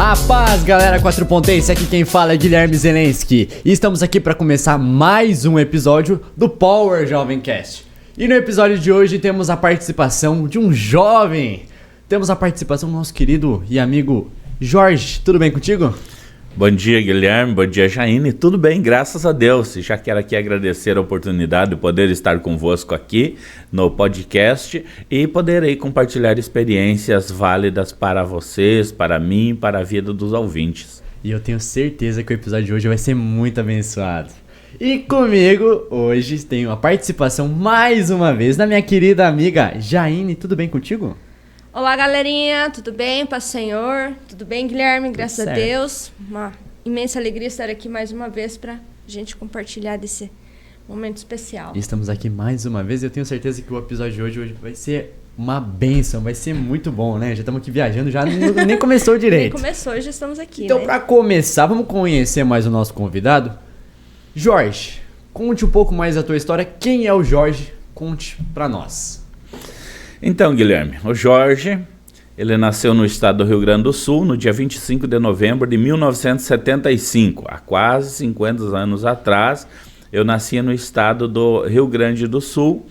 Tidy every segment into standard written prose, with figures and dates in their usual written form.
A paz, galera quatropontense, aqui quem fala é Guilherme Zelensky e estamos aqui para começar mais um episódio do Power Jovem Cast. E no episódio de hoje temos a participação de um jovem. Temos a participação do nosso querido e amigo Jorge. Tudo bem contigo? Bom dia, Guilherme. Bom dia, Jaine. Tudo bem, graças a Deus. Já quero aqui agradecer a oportunidade de poder estar convosco aqui no podcast e poder aí compartilhar experiências válidas para vocês, para mim, para a vida dos ouvintes. E eu tenho certeza que o episódio de hoje vai ser muito abençoado. E comigo, hoje, tenho a participação mais uma vez da minha querida amiga Jaine. Tudo bem contigo? Olá, galerinha, tudo bem? Paz do Senhor? Tudo bem, Guilherme? Graças a Deus. Uma imensa alegria estar aqui mais uma vez para a gente compartilhar desse momento especial. Estamos aqui mais uma vez e eu tenho certeza que o episódio de hoje vai ser uma bênção, vai ser muito bom, né? Já estamos aqui viajando, já nem começou direito. Nem começou, já estamos aqui, então, né? para começar, vamos conhecer mais o nosso convidado. Jorge, conte um pouco mais da tua história. Quem é o Jorge? Conte para nós. Então, Guilherme, o Jorge, ele nasceu no estado do Rio Grande do Sul no dia 25 de novembro de 1975. Há quase 50 anos atrás, eu nasci no estado do Rio Grande do Sul.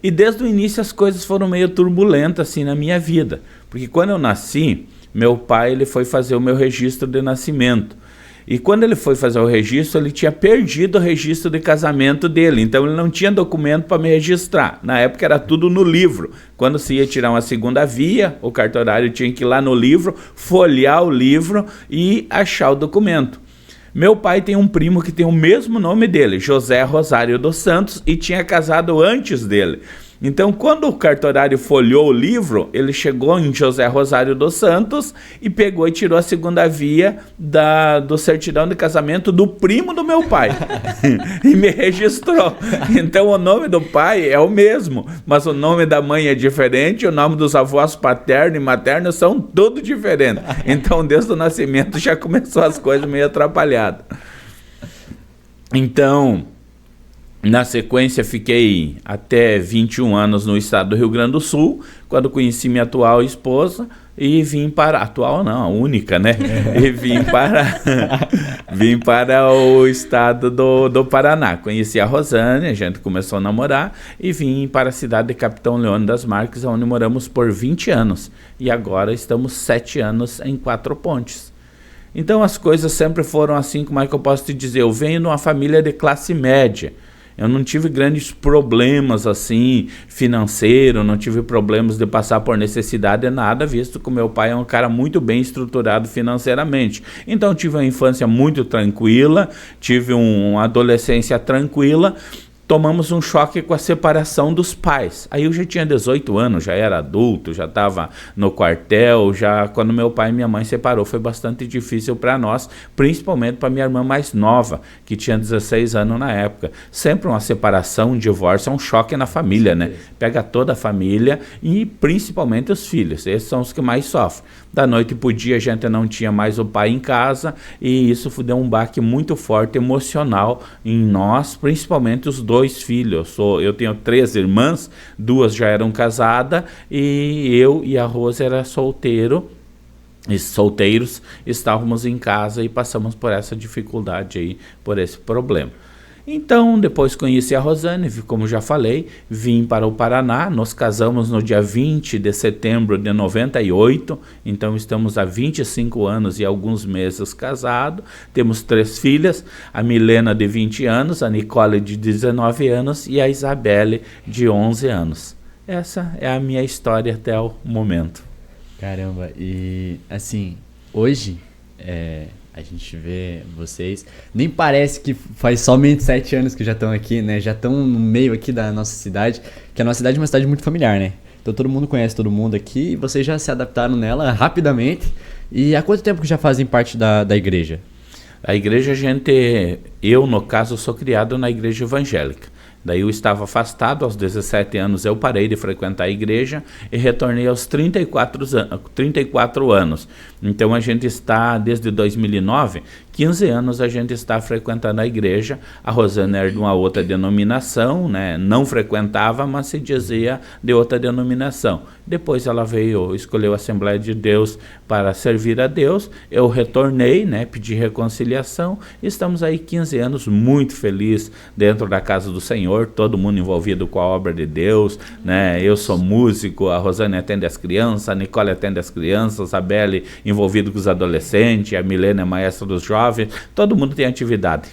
E desde o início as coisas foram meio turbulentas assim na minha vida. Porque quando eu nasci, meu pai ele foi fazer o meu registro de nascimento. E quando ele foi fazer o registro, ele tinha perdido o registro de casamento dele. Então ele não tinha documento para me registrar. Na época era tudo no livro. Quando se ia tirar uma segunda via, o cartorário tinha que ir lá no livro, folhear o livro e achar o documento. Meu pai tem um primo que tem o mesmo nome dele, José Rosário dos Santos, e tinha casado antes dele. Então, quando o cartorário folheou o livro, ele chegou em José Rosário dos Santos e pegou e tirou a segunda via do certidão de casamento do primo do meu pai e me registrou. Então, o nome do pai é o mesmo, mas o nome da mãe é diferente, o nome dos avós paterno e materno são tudo diferente. Então, desde o nascimento já começou as coisas meio atrapalhadas. Então, na sequência, fiquei até 21 anos no estado do Rio Grande do Sul, quando conheci minha atual esposa e vim para... Atual não, a única, né? E vim para o estado do Paraná. Conheci a Rosane, a gente começou a namorar e vim para a cidade de Capitão Leone das Marques, onde moramos por 20 anos. E agora estamos 7 anos em Quatro Pontes. Então as coisas sempre foram assim, como é que eu posso te dizer? Eu venho de uma família de classe média. Eu não tive grandes problemas assim, financeiro, não tive problemas de passar por necessidade, nada, visto que o meu pai é um cara muito bem estruturado financeiramente. Então tive uma infância muito tranquila, tive uma adolescência tranquila. Tomamos um choque com a separação dos pais. Aí eu já tinha 18 anos, já era adulto, já estava no quartel, já quando meu pai e minha mãe separou foi bastante difícil para nós, principalmente para minha irmã mais nova, que tinha 16 anos na época. Sempre uma separação, um divórcio, é um choque na família, né? Pega toda a família e principalmente os filhos, esses são os que mais sofrem. Da noite para o dia a gente não tinha mais o pai em casa e isso deu um baque muito forte emocional em nós, principalmente os dois filhos. Eu tenho 3 irmãs, 2 já eram casadas e eu e a Rosa era solteiros, estávamos em casa e passamos por essa dificuldade aí, por esse problema. Então, depois conheci a Rosane, como já falei, vim para o Paraná, nos casamos no dia 20 de setembro de 98, então estamos há 25 anos e alguns meses casados, temos 3 filhas, a Milena de 20 anos, a Nicole de 19 anos e a Isabelle de 11 anos. Essa é a minha história até o momento. Caramba, e assim, hoje a gente vê vocês, nem parece que faz somente 7 anos que já estão aqui, né? Já estão no meio aqui da nossa cidade, que a nossa cidade é uma cidade muito familiar, né? Então todo mundo conhece todo mundo aqui e vocês já se adaptaram nela rapidamente. E há quanto tempo que já fazem parte da igreja? A igreja, eu no caso sou criado na igreja evangélica. Daí eu estava afastado, aos 17 anos eu parei de frequentar a igreja e retornei aos 34 anos. Então a gente está desde 2009, 15 anos a gente está frequentando a igreja. A Rosane era de uma outra denominação, né? Não frequentava, mas se dizia de outra denominação. Depois ela escolheu a Assembleia de Deus para servir a Deus. Eu retornei, né? Pedi reconciliação. Estamos aí 15 anos muito felizes dentro da casa do Senhor, todo mundo envolvido com a obra de Deus, né? Eu sou músico, a Rosane atende as crianças, a Nicole atende as crianças, a Belle envolvido com os adolescentes, a Milena é maestra dos jovens, todo mundo tem atividade.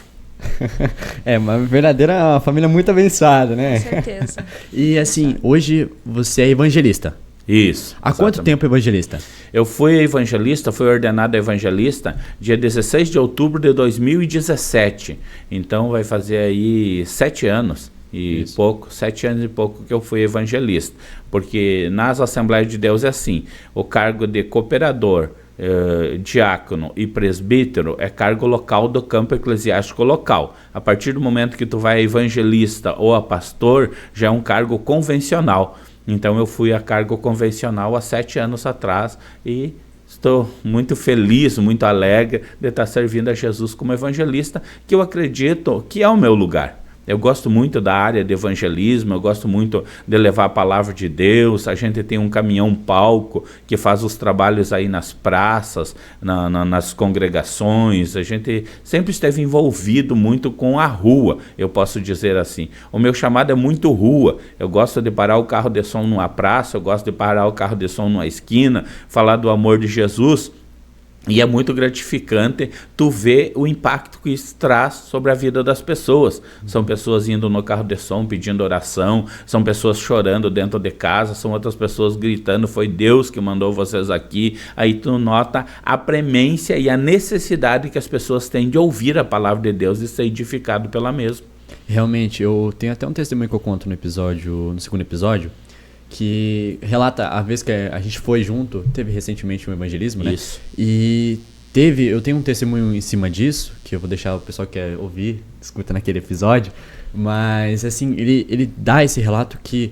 É uma verdadeira família muito abençoada, né? Com certeza. E assim, hoje você é evangelista. Isso. Há quanto tempo evangelista? Eu fui evangelista, fui ordenado evangelista dia 16 de outubro de 2017. Então vai fazer aí 7 anos. E pouco, 7 anos e pouco que eu fui evangelista. Porque nas Assembleias de Deus é assim, o cargo de cooperador, diácono e presbítero é cargo local do campo eclesiástico local. A partir do momento que tu vai a evangelista ou a pastor, já é um cargo convencional. Então eu fui a cargo convencional há 7 anos atrás e estou muito feliz, muito alegre de estar servindo a Jesus como evangelista, que eu acredito que é o meu lugar. Eu gosto muito da área de evangelismo, eu gosto muito de levar a palavra de Deus. A gente tem um caminhão-palco que faz os trabalhos aí nas praças, nas congregações. A gente sempre esteve envolvido muito com a rua, eu posso dizer assim. O meu chamado é muito rua. Eu gosto de parar o carro de som numa praça, eu gosto de parar o carro de som numa esquina, falar do amor de Jesus. E é muito gratificante tu ver o impacto que isso traz sobre a vida das pessoas. São pessoas indo no carro de som pedindo oração, são pessoas chorando dentro de casa, são outras pessoas gritando, foi Deus que mandou vocês aqui. Aí tu nota a premência e a necessidade que as pessoas têm de ouvir a palavra de Deus e ser edificado pela mesma. Realmente, eu tenho até um testemunho que eu conto no segundo episódio, que relata a vez que a gente foi junto, teve recentemente um evangelismo, né? Isso. E eu tenho um testemunho em cima disso, que eu vou deixar o pessoal que quer ouvir, escuta naquele episódio, mas assim, ele dá esse relato que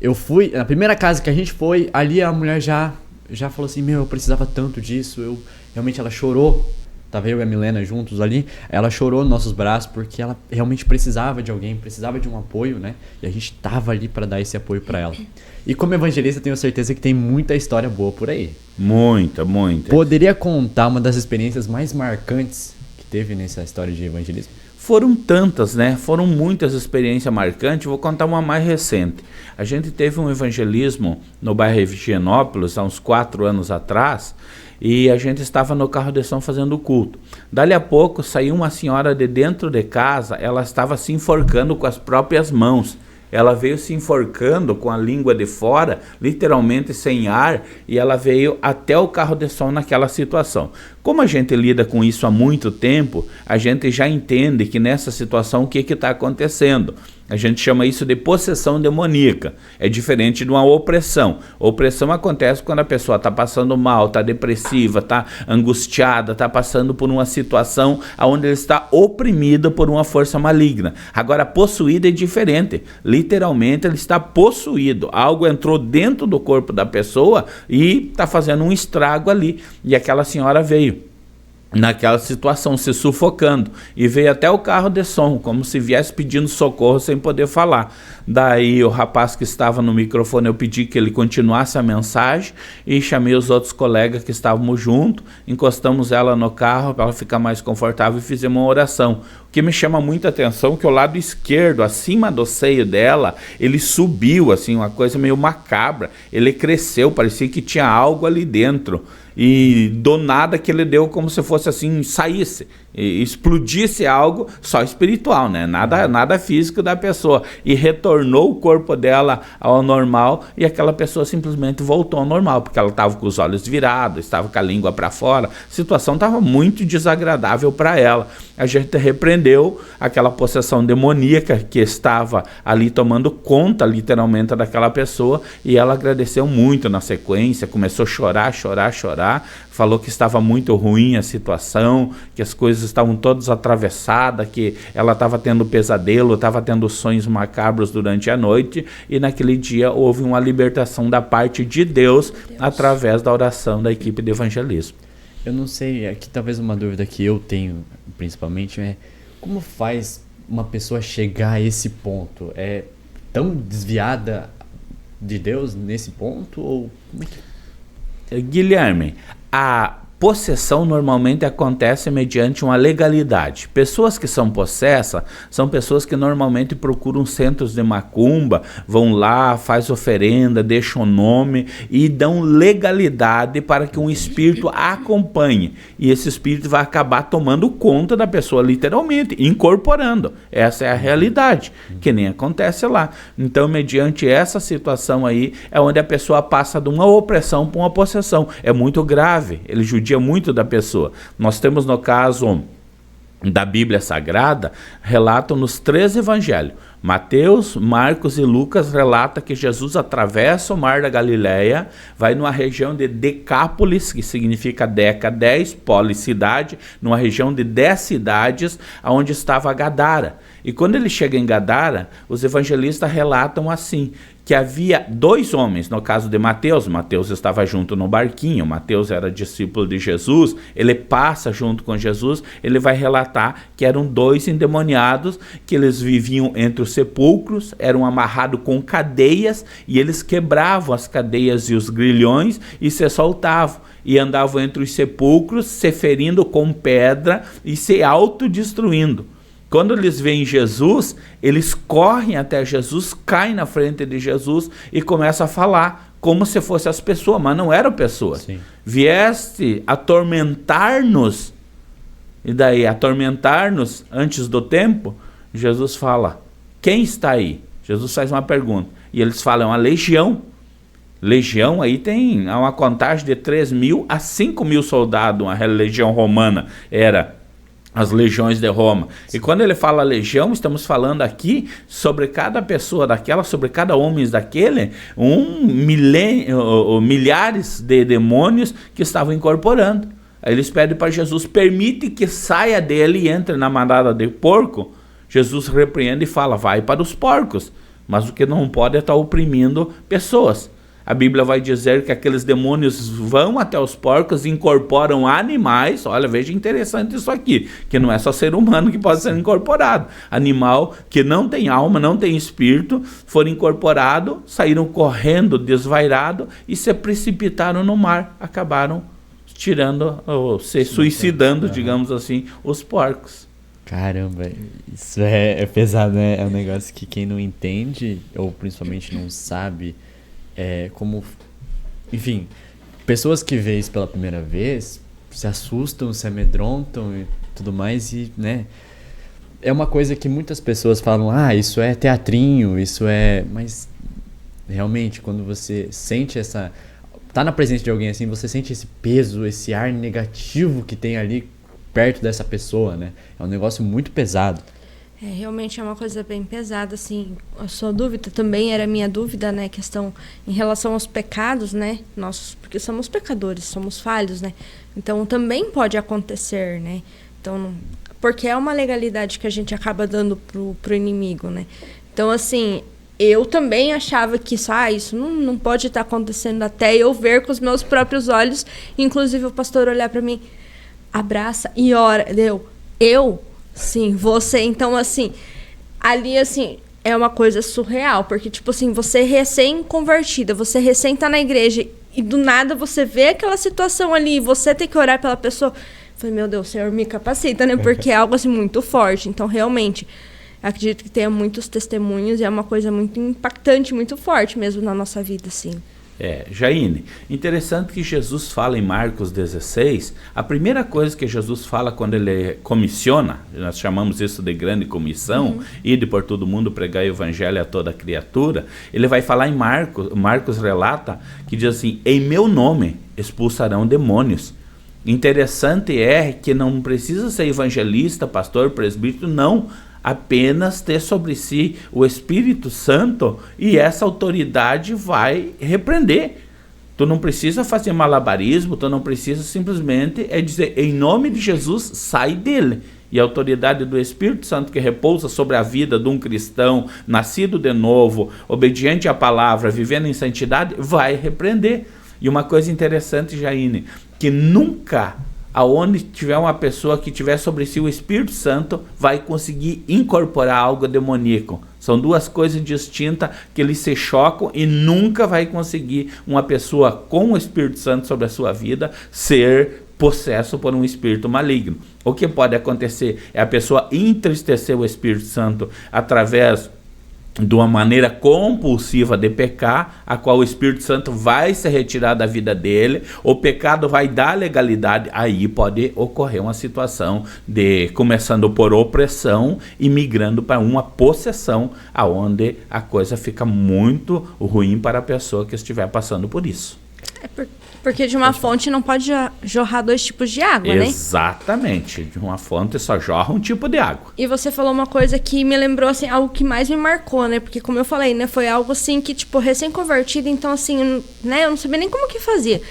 eu fui, na primeira casa que a gente foi, ali a mulher já falou assim, eu precisava tanto disso, realmente ela chorou. Tava eu e a Milena juntos ali, ela chorou nos nossos braços porque ela realmente precisava de alguém, precisava de um apoio, né? E a gente tava ali para dar esse apoio para ela. E como evangelista, tenho certeza que tem muita história boa por aí. Muita. Poderia contar uma das experiências mais marcantes que teve nessa história de evangelismo? Foram tantas, né? Foram muitas experiências marcantes. Vou contar uma mais recente. A gente teve um evangelismo no bairro Higienópolis, há uns 4 anos atrás, e a gente estava no carro de som fazendo o culto. Dali a pouco saiu uma senhora de dentro de casa, ela estava se enforcando com as próprias mãos. Ela veio se enforcando com a língua de fora, literalmente sem ar, e ela veio até o carro de som naquela situação. Como a gente lida com isso há muito tempo, a gente já entende que nessa situação o que está acontecendo. A gente chama isso de possessão demoníaca. É diferente de uma opressão. Opressão acontece quando a pessoa está passando mal, está depressiva, está angustiada, está passando por uma situação onde ele está oprimido por uma força maligna. Agora, possuído é diferente. Literalmente, ele está possuído. Algo entrou dentro do corpo da pessoa e está fazendo um estrago ali. E aquela senhora veio naquela situação, se sufocando, e veio até o carro de som, como se viesse pedindo socorro sem poder falar. Daí o rapaz que estava no microfone, eu pedi que ele continuasse a mensagem e chamei os outros colegas que estávamos junto, encostamos ela no carro para ela ficar mais confortável e fizemos uma oração. O que me chama muita atenção é que o lado esquerdo, acima do seio dela, ele subiu, assim, uma coisa meio macabra, ele cresceu, parecia que tinha algo ali dentro. E do nada que ele deu como se fosse assim, saísse, explodisse algo só espiritual, né? Nada físico da pessoa. E retornou o corpo dela ao normal e aquela pessoa simplesmente voltou ao normal, porque ela estava com os olhos virados, estava com a língua para fora. A situação estava muito desagradável para ela. A gente repreendeu aquela possessão demoníaca que estava ali tomando conta, literalmente, daquela pessoa, e ela agradeceu muito na sequência, começou a chorar, falou que estava muito ruim a situação, que as coisas estavam todas atravessadas, que ela estava tendo pesadelo, estava tendo sonhos macabros durante a noite, e naquele dia houve uma libertação da parte de Deus através da oração da equipe de evangelismo. eu não sei, aqui talvez uma dúvida que eu tenho, principalmente, é como faz uma pessoa chegar a esse ponto? É tão desviada de Deus nesse ponto? Ou como é que... Guilherme, a possessão normalmente acontece mediante uma legalidade. Pessoas que são possessas são pessoas que normalmente procuram centros de macumba, vão lá, faz oferenda, deixam o nome e dão legalidade para que um espírito a acompanhe. E esse espírito vai acabar tomando conta da pessoa, literalmente, incorporando. Essa é a realidade, que nem acontece lá. Então, mediante essa situação aí, é onde a pessoa passa de uma opressão para uma possessão. É muito grave, ele judia muito da pessoa. Nós temos no caso da Bíblia Sagrada, relatam nos 3 evangelhos. Mateus, Marcos e Lucas relata que Jesus atravessa o mar da Galileia, vai numa região de Decápolis, que significa Deca, 10, Polis, cidade, numa região de 10 cidades, onde estava Gadara. E quando ele chega em Gadara, os evangelistas relatam assim, que havia 2 homens, no caso de Mateus. Mateus estava junto no barquinho, Mateus era discípulo de Jesus, ele passa junto com Jesus, ele vai relatar que eram 2 endemoniados, que eles viviam entre os sepulcros, eram amarrados com cadeias, e eles quebravam as cadeias e os grilhões e se soltavam, e andavam entre os sepulcros, se ferindo com pedra e se autodestruindo. Quando eles veem Jesus, eles correm até Jesus, caem na frente de Jesus e começam a falar como se fossem as pessoas, mas não eram pessoas. Sim. Vieste atormentar-nos, e daí atormentar-nos antes do tempo, Jesus fala, quem está aí? Jesus faz uma pergunta, e eles falam, a legião. Legião aí tem uma contagem de 3.000 a 5.000 soldados, a legião romana era... as legiões de Roma. E quando ele fala legião, estamos falando aqui sobre cada pessoa daquela, sobre cada homem daquele, milhares de demônios que estavam incorporando. Aí eles pedem para Jesus, permite que saia dele e entre na manada de porco. Jesus repreende e fala, vai para os porcos. Mas o que não pode é estar oprimindo pessoas. A Bíblia vai dizer que aqueles demônios vão até os porcos, incorporam animais. Olha, veja interessante isso aqui, que não é só ser humano que pode ser incorporado. Animal que não tem alma, não tem espírito, foram incorporados, saíram correndo, desvairados e se precipitaram no mar. Acabaram tirando, ou se suicidando, digamos assim, os porcos. Caramba, isso é pesado, né? É um negócio que quem não entende, ou principalmente não sabe... como, enfim, pessoas que veem isso pela primeira vez se assustam, se amedrontam e tudo mais, e, né, é uma coisa que muitas pessoas falam, isso é teatrinho, isso é, mas realmente quando você sente tá na presença de alguém assim, você sente esse peso, esse ar negativo que tem ali perto dessa pessoa, né, é um negócio muito pesado. Realmente é uma coisa bem pesada, assim, a sua dúvida também era a minha dúvida, né, questão em relação aos pecados, né, nós, porque somos pecadores, somos falhos, né, então também pode acontecer, né, então, porque é uma legalidade que a gente acaba dando pro inimigo, né, então, assim, eu também achava que isso não pode estar acontecendo até eu ver com os meus próprios olhos, inclusive o pastor olhar para mim, abraça e ora, sim, você, então, assim, ali, assim, é uma coisa surreal, porque, tipo assim, você recém-convertida, você recém tá na igreja, e do nada você vê aquela situação ali, e você tem que orar pela pessoa. Eu falei, meu Deus, Senhor, me capacita, né, porque é algo, assim, muito forte. Então, realmente, acredito que tenha muitos testemunhos, e é uma coisa muito impactante, muito forte mesmo na nossa vida, assim. Jaine, interessante que Jesus fala em Marcos 16, a primeira coisa que Jesus fala quando ele comissiona, nós chamamos isso de grande comissão, ide por todo mundo pregar o evangelho a toda criatura, ele vai falar em Marcos relata que diz assim, em meu nome expulsarão demônios. Interessante é que não precisa ser evangelista, pastor, presbítero, não, apenas ter sobre si o Espírito Santo e essa autoridade vai repreender. Tu não precisa fazer malabarismo, tu não precisa simplesmente dizer, em nome de Jesus, sai dele. E a autoridade do Espírito Santo que repousa sobre a vida de um cristão, nascido de novo, obediente à palavra, vivendo em santidade, vai repreender. E uma coisa interessante, Jaine, que nunca aonde tiver uma pessoa que tiver sobre si o Espírito Santo, vai conseguir incorporar algo demoníaco. São duas coisas distintas que eles se chocam e nunca vai conseguir uma pessoa com o Espírito Santo sobre a sua vida ser possesso por um espírito maligno. O que pode acontecer é a pessoa entristecer o Espírito Santo através de uma maneira compulsiva de pecar, a qual o Espírito Santo vai se retirar da vida dele, o pecado vai dar legalidade, aí pode ocorrer uma situação de começando por opressão e migrando para uma possessão, aonde a coisa fica muito ruim para a pessoa que estiver passando por isso. Porque de uma fonte não pode jorrar dois tipos de água, né? Exatamente. De uma fonte só jorra um tipo de água. E você falou uma coisa que me lembrou, assim, algo que mais me marcou, né? Porque, como eu falei, né? Foi algo, assim, que, tipo, recém-convertido, então, assim, né? Eu não sabia nem como que fazia.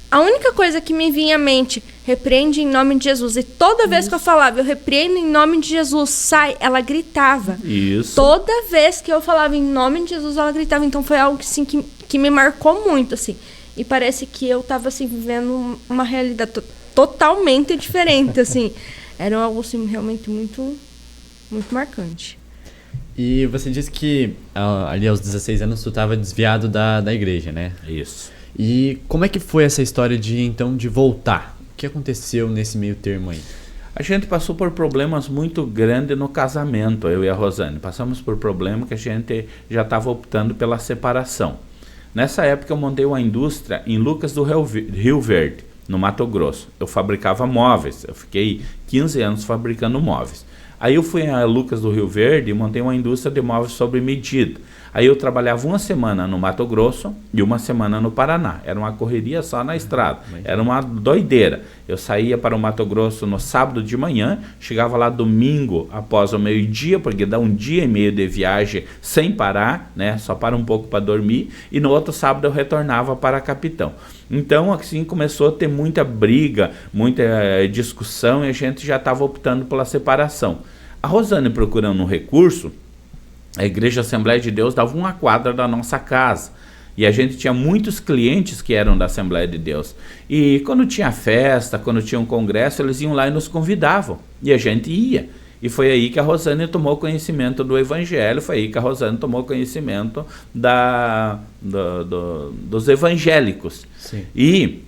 A única coisa que me vinha à mente, repreende em nome de Jesus. E toda vez que eu falava, eu repreendo em nome de Jesus, sai, ela gritava. Isso. Toda vez que eu falava em nome de Jesus, ela gritava. Então, foi algo, assim, que me marcou muito, assim. E parece que eu estava assim, vivendo uma realidade totalmente diferente, assim. Era algo assim, realmente muito, muito marcante. E você disse que ali aos 16 anos tu estava desviado da igreja, né? Isso. E como é que foi essa história de voltar? O que aconteceu nesse meio termo aí? A gente passou por problemas muito grandes no casamento, eu e a Rosane. Passamos por problemas que a gente já estava optando pela separação. Nessa época eu montei uma indústria em Lucas do Rio Verde, no Mato Grosso. Eu fabricava móveis, eu fiquei 15 anos fabricando móveis. Aí eu fui a Lucas do Rio Verde e montei uma indústria de móveis sob medida. Aí eu trabalhava uma semana no Mato Grosso e uma semana no Paraná. Era uma correria só na estrada. Era uma doideira. Eu saía para o Mato Grosso no sábado de manhã, chegava lá domingo após o meio-dia, porque dá um dia e meio de viagem sem parar, né? Só para um pouco para dormir. E no outro sábado eu retornava para Capitão. Então, assim, começou a ter muita briga, muita discussão e a gente já estava optando pela separação. A Rosane, procurando um recurso, a Igreja Assembleia de Deus dava uma quadra da nossa casa. E a gente tinha muitos clientes que eram da Assembleia de Deus. E quando tinha festa, quando tinha um congresso, eles iam lá e nos convidavam. E a gente ia. E foi aí que a Rosane tomou conhecimento do Evangelho, foi aí que a Rosane tomou conhecimento dos evangélicos. Sim. E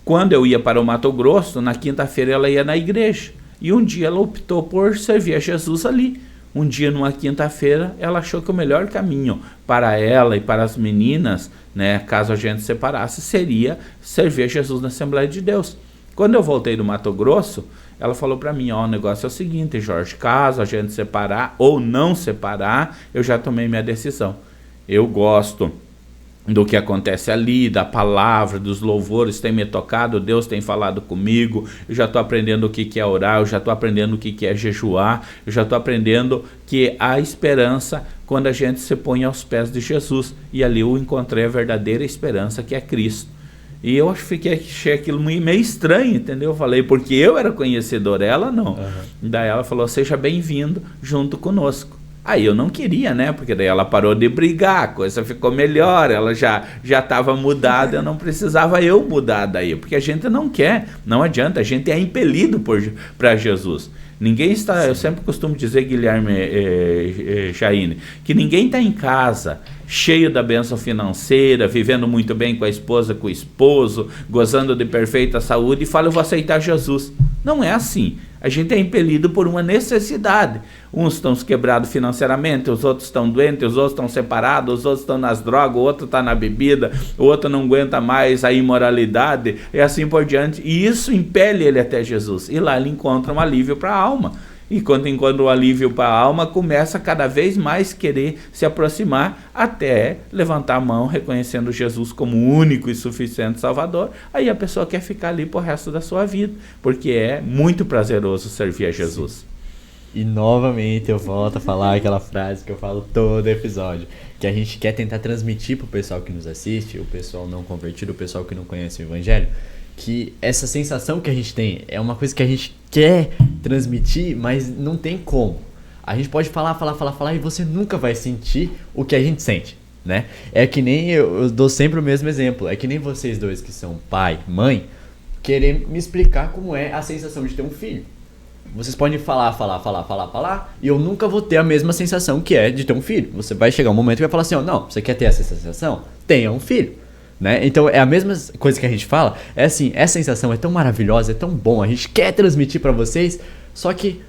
quando eu ia para o Mato Grosso, na quinta-feira ela ia na igreja. E um dia ela optou por servir a Jesus ali. Um dia, numa quinta-feira, ela achou que o melhor caminho para ela e para as meninas, né, caso a gente separasse, seria servir a Jesus na Assembleia de Deus. Quando eu voltei do Mato Grosso, ela falou para mim, o negócio é o seguinte, Jorge, caso a gente separar ou não separar, eu já tomei minha decisão. Eu gosto do que acontece ali, da palavra, dos louvores, tem me tocado, Deus tem falado comigo, eu já estou aprendendo o que é orar, eu já estou aprendendo o que é jejuar, eu já estou aprendendo que há esperança quando a gente se põe aos pés de Jesus, e ali eu encontrei a verdadeira esperança, que é Cristo. E eu achei aquilo meio estranho, entendeu? Eu falei, porque eu era conhecedor, ela não. Uhum. Daí ela falou, seja bem-vindo junto conosco. Aí eu não queria, né? Porque daí ela parou de brigar, a coisa ficou melhor, ela já estava mudada, eu não precisava eu mudar daí, porque a gente não quer, não adianta, a gente é impelido para Jesus. Ninguém está, eu sempre costumo dizer, Guilherme Jaine, que ninguém está em casa cheio da bênção financeira, vivendo muito bem com a esposa, com o esposo, gozando de perfeita saúde e fala, eu vou aceitar Jesus. Não é assim. A gente é impelido por uma necessidade. Uns estão quebrados financeiramente, os outros estão doentes, os outros estão separados, os outros estão nas drogas, o outro está na bebida, o outro não aguenta mais a imoralidade, e assim por diante. E isso impele ele até Jesus. E lá ele encontra um alívio para a alma. E quando encontra o alívio para a alma, começa cada vez mais querer se aproximar até levantar a mão, reconhecendo Jesus como o único e suficiente Salvador. Aí a pessoa quer ficar ali pro resto da sua vida, porque é muito prazeroso servir a Jesus. Sim. E novamente eu volto a falar aquela frase que eu falo todo episódio, que a gente quer tentar transmitir pro pessoal que nos assiste, o pessoal não convertido, o pessoal que não conhece o Evangelho, que essa sensação que a gente tem é uma coisa que a gente quer transmitir, mas não tem como. A gente pode falar e você nunca vai sentir o que a gente sente, né? É que nem, eu dou sempre o mesmo exemplo, é que nem vocês dois que são pai, mãe, querer me explicar como é a sensação de ter um filho. Vocês podem falar, e eu nunca vou ter a mesma sensação que é de ter um filho. Você vai chegar um momento que vai falar assim, não, você quer ter essa sensação? Tenha um filho. Né? Então é a mesma coisa que a gente fala, é assim, essa sensação é tão maravilhosa, é tão bom, a gente quer transmitir pra vocês, só que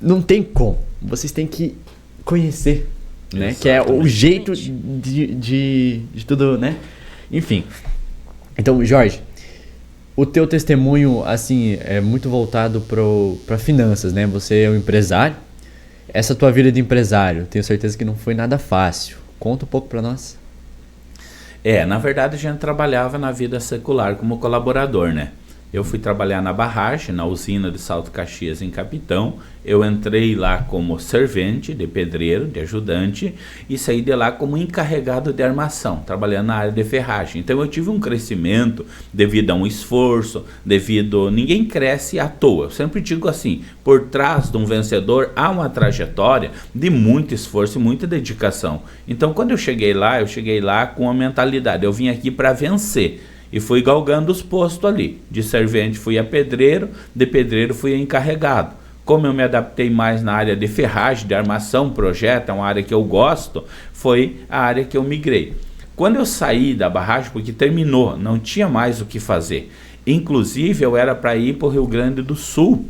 não tem como, vocês têm que conhecer, né? Que é o jeito de tudo, né? Enfim, então Jorge, o teu testemunho, assim, é muito voltado para finanças, né? Você é um empresário. Essa tua vida de empresário, tenho certeza que não foi nada fácil. Conta um pouco para nós. Na verdade a gente trabalhava na vida secular como colaborador, né? Eu fui trabalhar na barragem, na usina de Salto Caxias, em Capitão. Eu entrei lá como servente, de pedreiro, de ajudante, e saí de lá como encarregado de armação, trabalhando na área de ferragem. Então eu tive um crescimento devido a um esforço, ninguém cresce à toa. Eu sempre digo assim, por trás de um vencedor há uma trajetória de muito esforço e muita dedicação. Então quando eu cheguei lá com a mentalidade, eu vim aqui para vencer. E fui galgando os postos ali. De servente fui a pedreiro, de pedreiro fui a encarregado. Como eu me adaptei mais na área de ferragem, de armação, projeto, é uma área que eu gosto, foi a área que eu migrei. Quando eu saí da barragem, porque terminou, não tinha mais o que fazer. Inclusive eu era para ir para o Rio Grande do Sul,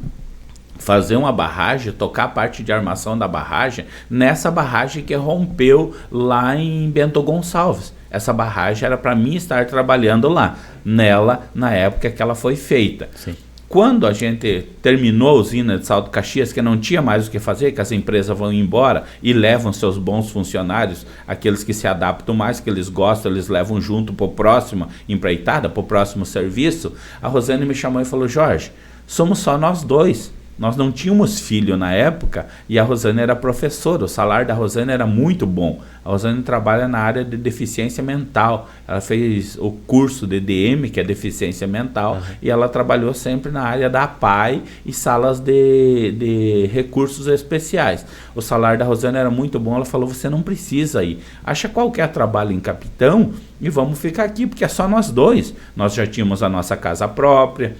fazer uma barragem, tocar a parte de armação da barragem, nessa barragem que rompeu lá em Bento Gonçalves. Essa barragem era para mim estar trabalhando lá, nela, na época que ela foi feita. Sim. Quando a gente terminou a usina de Salto Caxias, que não tinha mais o que fazer, que as empresas vão embora e levam seus bons funcionários, aqueles que se adaptam mais, que eles gostam, eles levam junto para o próximo empreitada, para o próximo serviço, a Rosane me chamou e falou, Jorge, somos só nós dois. Nós não tínhamos filho na época e a Rosane era professora, o salário da Rosane era muito bom. A Rosane trabalha na área de deficiência mental, ela fez o curso de DM, que é deficiência mental, e ela trabalhou sempre na área da APAE e salas de recursos especiais. O salário da Rosane era muito bom, ela falou, você não precisa ir, acha qualquer trabalho em Capitão e vamos ficar aqui, porque é só nós dois. Nós já tínhamos a nossa casa própria,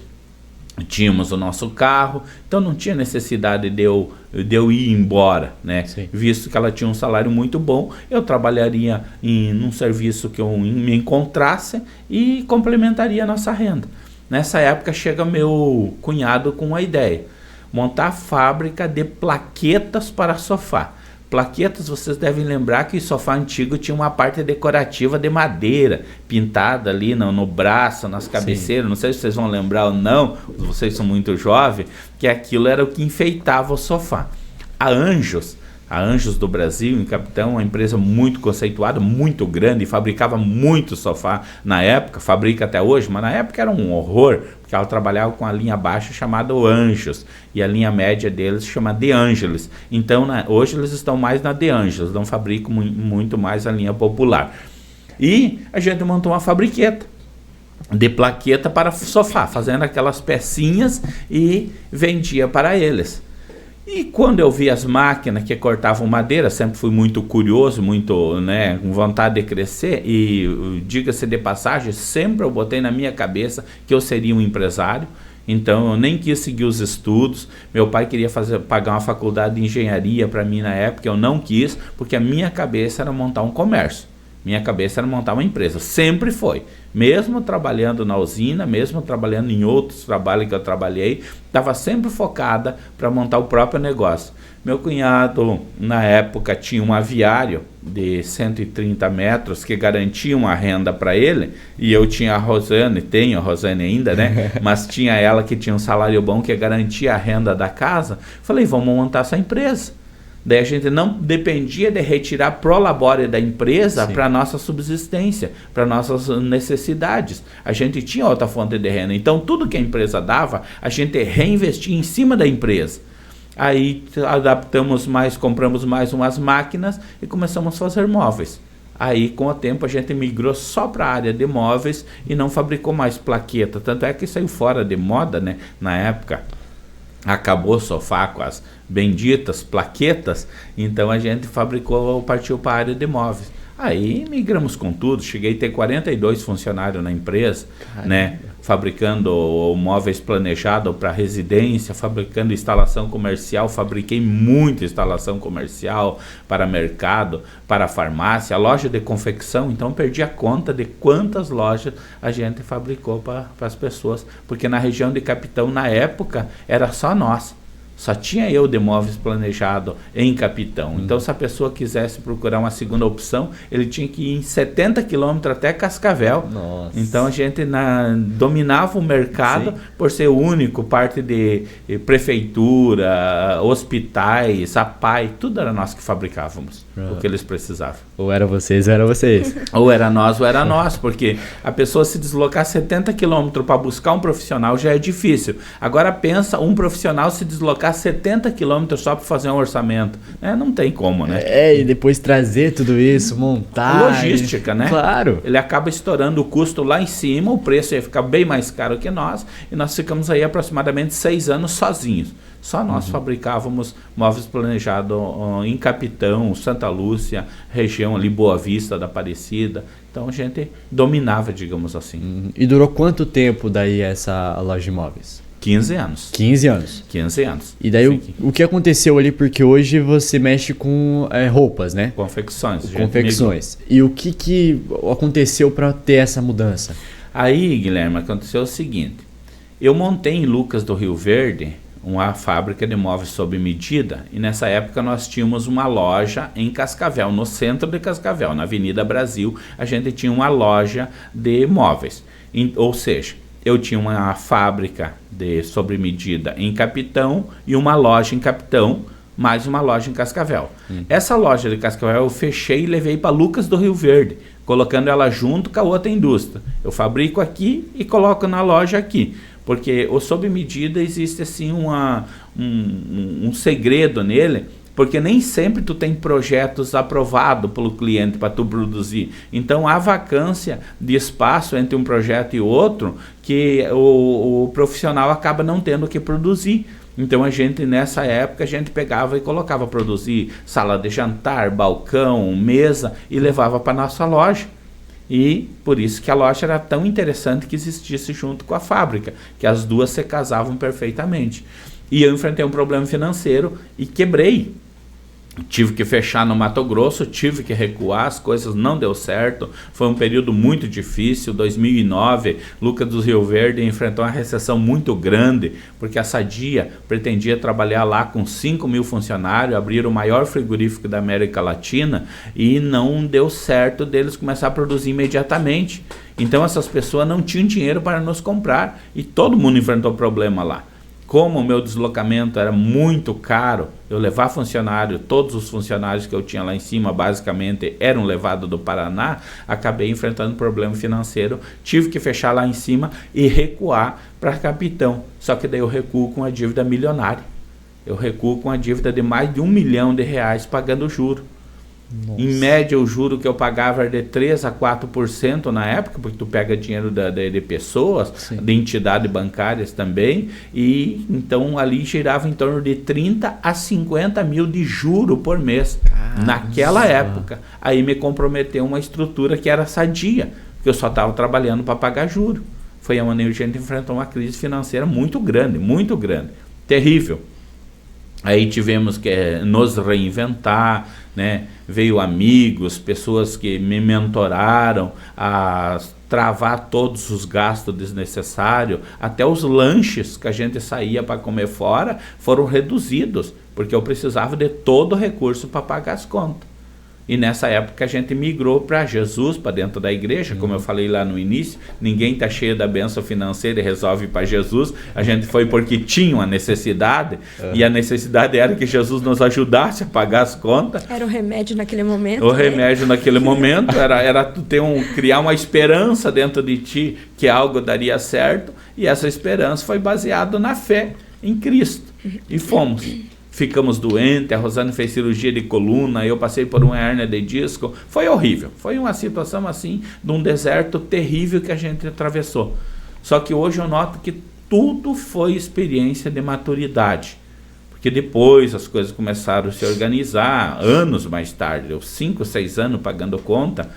tínhamos o nosso carro, então não tinha necessidade de eu ir embora, né? Sim. Visto que ela tinha um salário muito bom, eu trabalharia num serviço que eu me encontrasse e complementaria a nossa renda. Nessa época chega meu cunhado com a ideia, montar a fábrica de plaquetas para sofá. Plaquetas, vocês devem lembrar que o sofá antigo tinha uma parte decorativa de madeira, pintada ali no braço, nas cabeceiras. Sim. Não sei se vocês vão lembrar ou não, vocês são muito jovens, que aquilo era o que enfeitava o sofá. A Anjos do Brasil, em Capitão, uma empresa muito conceituada, muito grande, fabricava muito sofá na época, fabrica até hoje, mas na época era um horror, porque ela trabalhava com a linha baixa chamada Anjos, e a linha média deles chama De Angelis. Então, hoje eles estão mais na De Angelis, não fabricam muito mais a linha popular. E a gente montou uma fabriqueta de plaqueta para sofá, fazendo aquelas pecinhas e vendia para eles. E quando eu vi as máquinas que cortavam madeira, sempre fui muito curioso, muito, né, com vontade de crescer, e diga-se de passagem, sempre eu botei na minha cabeça que eu seria um empresário. Então eu nem quis seguir os estudos. Meu pai queria pagar uma faculdade de engenharia para mim na época, eu não quis, porque a minha cabeça era montar um comércio. Minha cabeça era montar uma empresa, sempre foi. Mesmo trabalhando na usina, mesmo trabalhando em outros trabalhos que eu trabalhei, estava sempre focada para montar o próprio negócio. Meu cunhado, na época, tinha um aviário de 130 metros que garantia uma renda para ele, e eu tinha a Rosane, tenho a Rosane ainda, né? Mas tinha ela que tinha um salário bom que garantia a renda da casa. Falei, vamos montar essa empresa. Daí a gente não dependia de retirar pro labore da empresa para nossa subsistência, para nossas necessidades. A gente tinha outra fonte de renda. Então, tudo que a empresa dava, a gente reinvestia em cima da empresa. Aí adaptamos mais, compramos mais umas máquinas e começamos a fazer móveis. Aí, com o tempo, a gente migrou só para a área de móveis e não fabricou mais plaqueta. Tanto é que saiu fora de moda, né, na época. Acabou o sofá com as benditas plaquetas, então a gente partiu para a área de móveis. Aí migramos com tudo, cheguei a ter 42 funcionários na empresa, Caramba. né? Fabricando móveis planejados para residência, fabricando instalação comercial, fabriquei muita instalação comercial para mercado, para farmácia, loja de confecção, então perdi a conta de quantas lojas a gente fabricou para as pessoas, porque na região de Capitão, na época, era só nós. Só tinha eu de móveis planejado em Capitão. Então, se a pessoa quisesse procurar uma segunda opção, ele tinha que ir em 70 quilômetros até Cascavel. Nossa. Então, a gente dominava o mercado. Sim. Por ser o único, parte de prefeitura, hospitais, APAI, tudo era nós que fabricávamos o que eles precisavam. Ou era vocês, ou era vocês. Ou era nós, porque a pessoa se deslocar 70 quilômetros para buscar um profissional já é difícil. Agora pensa um profissional se deslocar 70 quilômetros só para fazer um orçamento. Não tem como, né? E depois trazer tudo isso, montar. Logística, né? Claro. Ele acaba estourando o custo lá em cima, o preço ia ficar bem mais caro que nós, e nós ficamos aí aproximadamente 6 anos sozinhos. Só nós fabricávamos móveis planejados em Capitão, Santa Lúcia, região ali, Boa Vista da Aparecida. Então a gente dominava, digamos assim. E durou quanto tempo daí essa loja de móveis? 15 anos. 15 anos. 15 anos. E daí o que aconteceu ali, porque hoje você mexe com roupas, né? Confecções. Confecções. E o que aconteceu para ter essa mudança? Aí, Guilherme, aconteceu o seguinte. Eu montei em Lucas do Rio Verde uma fábrica de móveis sob medida, e nessa época nós tínhamos uma loja em Cascavel, no centro de Cascavel, na Avenida Brasil, a gente tinha uma loja de móveis. Ou seja, eu tinha uma fábrica de sob medida em Capitão e uma loja em Capitão, mais uma loja em Cascavel. Essa loja de Cascavel eu fechei e levei para Lucas do Rio Verde, colocando ela junto com a outra indústria. Eu fabrico aqui e coloco na loja aqui. Porque o sob medida existe assim um segredo nele, porque nem sempre tu tem projetos aprovados pelo cliente para tu produzir. Então há vacância de espaço entre um projeto e outro que o profissional acaba não tendo o que produzir. Então a gente, nessa época, a gente pegava e colocava produzir sala de jantar, balcão, mesa e levava para nossa loja. E por isso que a loja era tão interessante que existisse junto com a fábrica, que as duas se casavam perfeitamente. E eu enfrentei um problema financeiro e quebrei. Tive que fechar no Mato Grosso, tive que recuar, as coisas não deu certo, foi um período muito difícil. 2009, Lucas do Rio Verde enfrentou uma recessão muito grande, porque a Sadia pretendia trabalhar lá com 5.000 funcionários, abrir o maior frigorífico da América Latina, e não deu certo deles começar a produzir imediatamente. Então essas pessoas não tinham dinheiro para nos comprar, e todo mundo enfrentou problema lá. Como o meu deslocamento era muito caro, eu levar funcionário, todos os funcionários que eu tinha lá em cima basicamente eram levados do Paraná, acabei enfrentando problema financeiro, tive que fechar lá em cima e recuar para Capitão. Só que daí eu recuo com a dívida milionária. Eu recuo com a dívida de mais de R$1 milhão pagando juro. Nossa. Em média, o juro que eu pagava era de 3% a 4% na época, porque tu pega dinheiro de pessoas, sim, de entidades bancárias também, e então ali girava em torno de 30 a 50 mil de juro por mês. Caramba. Naquela época. Aí me comprometeu uma estrutura que era sadia, porque eu só estava trabalhando para pagar juro. Foi onde a gente enfrentou uma crise financeira muito grande, terrível. Aí tivemos que nos reinventar, né? Veio amigos, pessoas que me mentoraram a travar todos os gastos desnecessários, até os lanches que a gente saía para comer fora foram reduzidos, porque eu precisava de todo o recurso para pagar as contas. E nessa época a gente migrou para Jesus, para dentro da igreja, como eu falei lá no início, ninguém está cheio da bênção financeira e resolve ir para Jesus. A gente foi porque tinha uma necessidade, e a necessidade era que Jesus nos ajudasse a pagar as contas. Era o remédio naquele momento. O remédio naquele momento era tu criar uma esperança dentro de ti que algo daria certo, e essa esperança foi baseada na fé em Cristo. E fomos. Ficamos doentes, a Rosane fez cirurgia de coluna, eu passei por uma hérnia de disco. Foi horrível, foi uma situação assim, de um deserto terrível que a gente atravessou. Só que hoje eu noto que tudo foi experiência de maturidade. Porque que depois as coisas começaram a se organizar, anos mais tarde, eu 5, 6 anos pagando conta.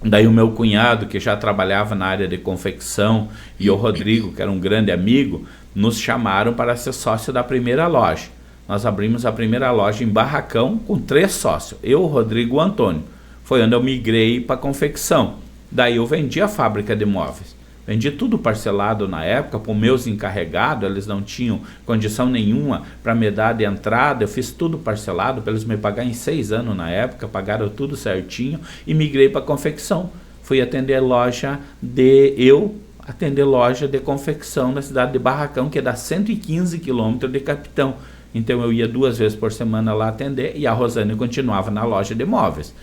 Daí o meu cunhado, que já trabalhava na área de confecção, e o Rodrigo, que era um grande amigo, nos chamaram para ser sócio da primeira loja. Nós abrimos a primeira loja em Barracão com 3 sócios, eu, o Rodrigo e o Antônio. Foi onde eu migrei para confecção. Daí eu vendi a fábrica de móveis. Vendi tudo parcelado na época para os meus encarregados, eles não tinham condição nenhuma para me dar de entrada, eu fiz tudo parcelado para eles me pagar em 6 anos na época, pagaram tudo certinho e migrei para confecção. Fui atender loja de confecção na cidade de Barracão, que dá 115 quilômetros de Capitão. Então eu ia 2 vezes por semana lá atender e a Rosane continuava na loja de móveis.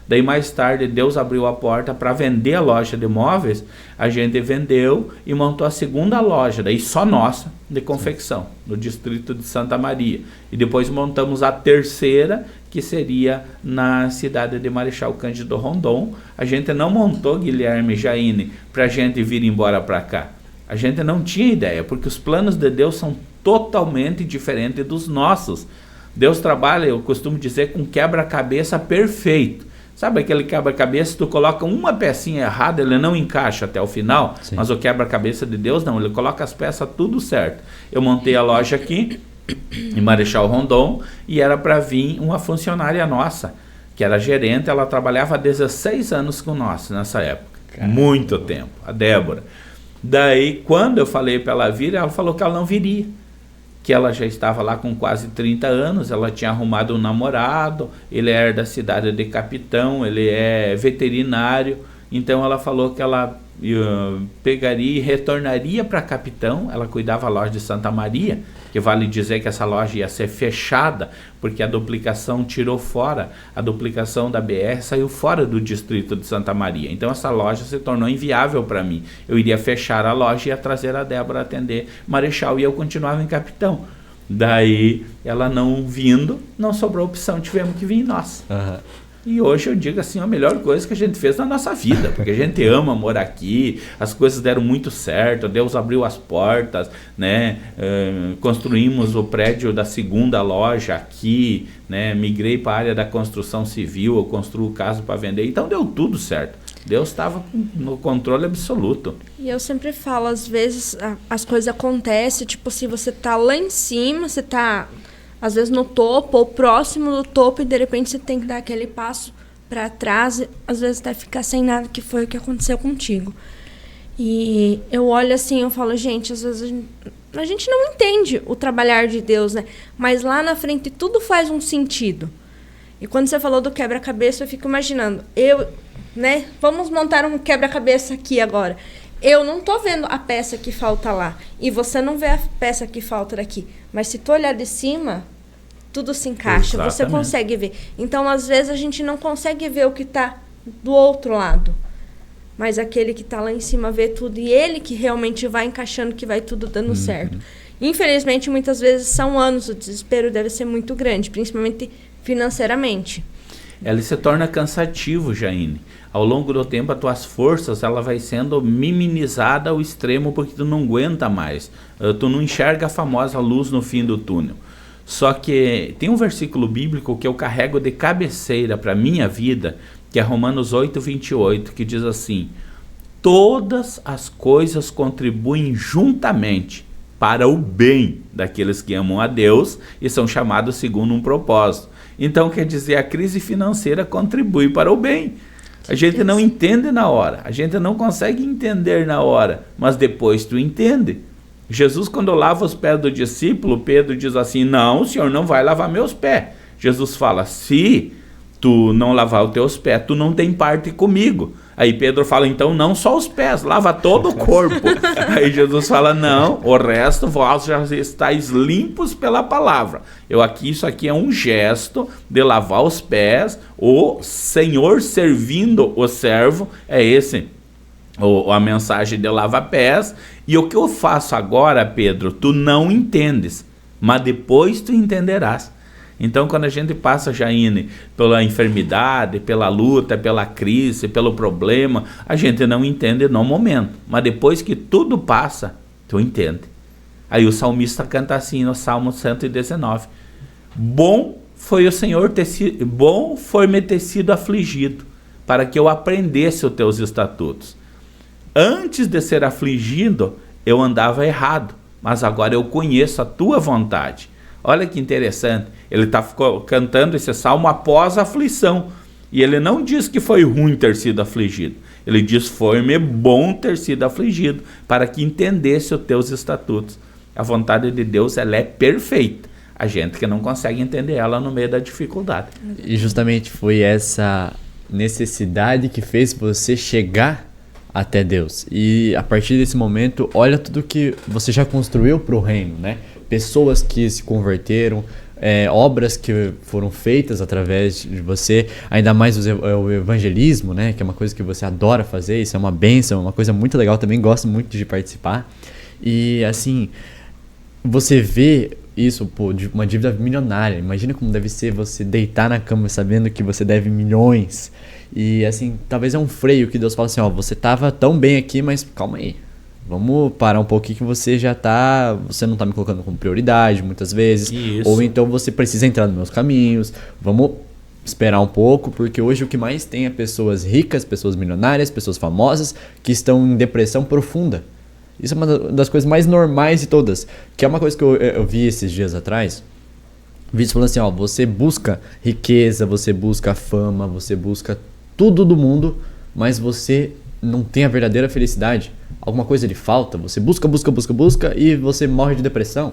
Daí mais tarde Deus abriu a porta para vender a loja de móveis, a gente vendeu e montou a segunda loja, daí só nossa, de confecção, no distrito de Santa Maria. E depois montamos a terceira, que seria na cidade de Marechal Cândido Rondon. A gente não montou, Guilherme e Jaine, para a gente vir embora para cá. A gente não tinha ideia, porque os planos de Deus são totalmente diferentes dos nossos. Deus trabalha, eu costumo dizer, com quebra-cabeça perfeito. Sabe aquele quebra-cabeça, tu coloca uma pecinha errada, ele não encaixa até o final. Sim. Mas o quebra-cabeça de Deus não, ele coloca as peças tudo certo. Eu montei a loja aqui, em Marechal Rondon, e era para vir uma funcionária nossa, que era gerente, ela trabalhava há 16 anos com nós nessa época. Caramba. Muito tempo, a Débora. Daí, quando eu falei para ela vir, ela falou que ela não viria. Que ela já estava lá com quase 30 anos, ela tinha arrumado um namorado, ele era da cidade de Capitão, ele é veterinário, então ela falou que ela pegaria e retornaria para Capitão. Ela cuidava da loja de Santa Maria, que vale dizer que essa loja ia ser fechada, porque a duplicação tirou fora, a duplicação da BR saiu fora do distrito de Santa Maria, então essa loja se tornou inviável para mim. Eu iria fechar a loja e ia trazer a Débora a atender Marechal, e eu continuava em Capitão. Daí ela não vindo, não sobrou opção, tivemos que vir nós. E hoje eu digo assim, a melhor coisa que a gente fez na nossa vida, porque a gente ama morar aqui, as coisas deram muito certo, Deus abriu as portas, né? Construímos o prédio da segunda loja aqui, né? Migrei para a área da construção civil, eu construo casa para vender, então deu tudo certo. Deus estava no controle absoluto. E eu sempre falo, às vezes as coisas acontecem, tipo assim, você tá lá em cima, você tá às vezes no topo ou próximo do topo, e de repente você tem que dar aquele passo para trás, e às vezes até ficar sem nada, que foi o que aconteceu contigo. E eu olho assim, eu falo, gente, às vezes a gente não entende o trabalhar de Deus, né? Mas lá na frente tudo faz um sentido. E quando você falou do quebra-cabeça, eu fico imaginando, né? Vamos montar um quebra-cabeça aqui agora. Eu não tô vendo a peça que falta lá, e você não vê a peça que falta daqui. Mas se tu olhar de cima, tudo se encaixa, exatamente. Você consegue ver. Então, às vezes, a gente não consegue ver o que está do outro lado. Mas aquele que está lá em cima vê tudo, e ele que realmente vai encaixando, que vai tudo dando certo. Infelizmente, muitas vezes são anos, o desespero deve ser muito grande, principalmente financeiramente. Ele se torna cansativo, Jaine. Ao longo do tempo, as tuas forças, ela vai sendo minimizada ao extremo, porque tu não aguenta mais. Tu não enxerga a famosa luz no fim do túnel. Só que tem um versículo bíblico que eu carrego de cabeceira para a minha vida, que é Romanos 8:28, que diz assim: todas as coisas contribuem juntamente para o bem daqueles que amam a Deus e são chamados segundo um propósito. Então, quer dizer, a crise financeira contribui para o bem. A gente não entende na hora, a gente não consegue entender na hora, mas depois tu entende. Jesus, quando lava os pés do discípulo, Pedro diz assim: não, o Senhor não vai lavar meus pés. Jesus fala: se tu não lavar os teus pés, tu não tem parte comigo. Aí Pedro fala: então não só os pés, lava todo o corpo. Aí Jesus fala: não, o resto vós já estáis limpos pela palavra. Isso aqui é um gesto de lavar os pés, o Senhor servindo o servo, é esse a mensagem de lava-pés. E o que eu faço agora, Pedro, tu não entendes, mas depois tu entenderás. Então, quando a gente passa, Jaine, pela enfermidade, pela luta, pela crise, pelo problema, a gente não entende no momento. Mas depois que tudo passa, tu entende. Aí o salmista canta assim no Salmo 119. Bom foi me ter sido afligido, para que eu aprendesse os teus estatutos. Antes de ser afligido, eu andava errado, mas agora eu conheço a tua vontade. Olha que interessante, ele está cantando esse salmo após a aflição. E ele não diz que foi ruim ter sido afligido. Ele diz, foi-me bom ter sido afligido, para que entendesse os teus estatutos. A vontade de Deus, ela é perfeita. A gente que não consegue entender ela no meio da dificuldade. E justamente foi essa necessidade que fez você chegar até Deus. E a partir desse momento, olha tudo que você já construiu para o reino, né? Pessoas que se converteram, obras que foram feitas através de você, ainda mais o evangelismo, né? Que é uma coisa que você adora fazer, isso é uma bênção, é uma coisa muito legal, também gosto muito de participar. E assim, você vê isso, pô, de uma dívida milionária. Imagina como deve ser você deitar na cama sabendo que você deve milhões. E assim, talvez é um freio que Deus fala assim, ó, você tava tão bem aqui, mas calma aí. Vamos parar um pouquinho que você não tá me colocando como prioridade muitas vezes. Isso. Ou então você precisa entrar nos meus caminhos. Vamos esperar um pouco, porque hoje o que mais tem é pessoas ricas, pessoas milionárias, pessoas famosas que estão em depressão profunda. Isso é uma das coisas mais normais de todas. Que é uma coisa que eu vi esses dias atrás. Vídeos falando assim, ó, você busca riqueza, você busca fama, você busca tudo do mundo, mas você não tem a verdadeira felicidade. Alguma coisa lhe falta, você busca e você morre de depressão.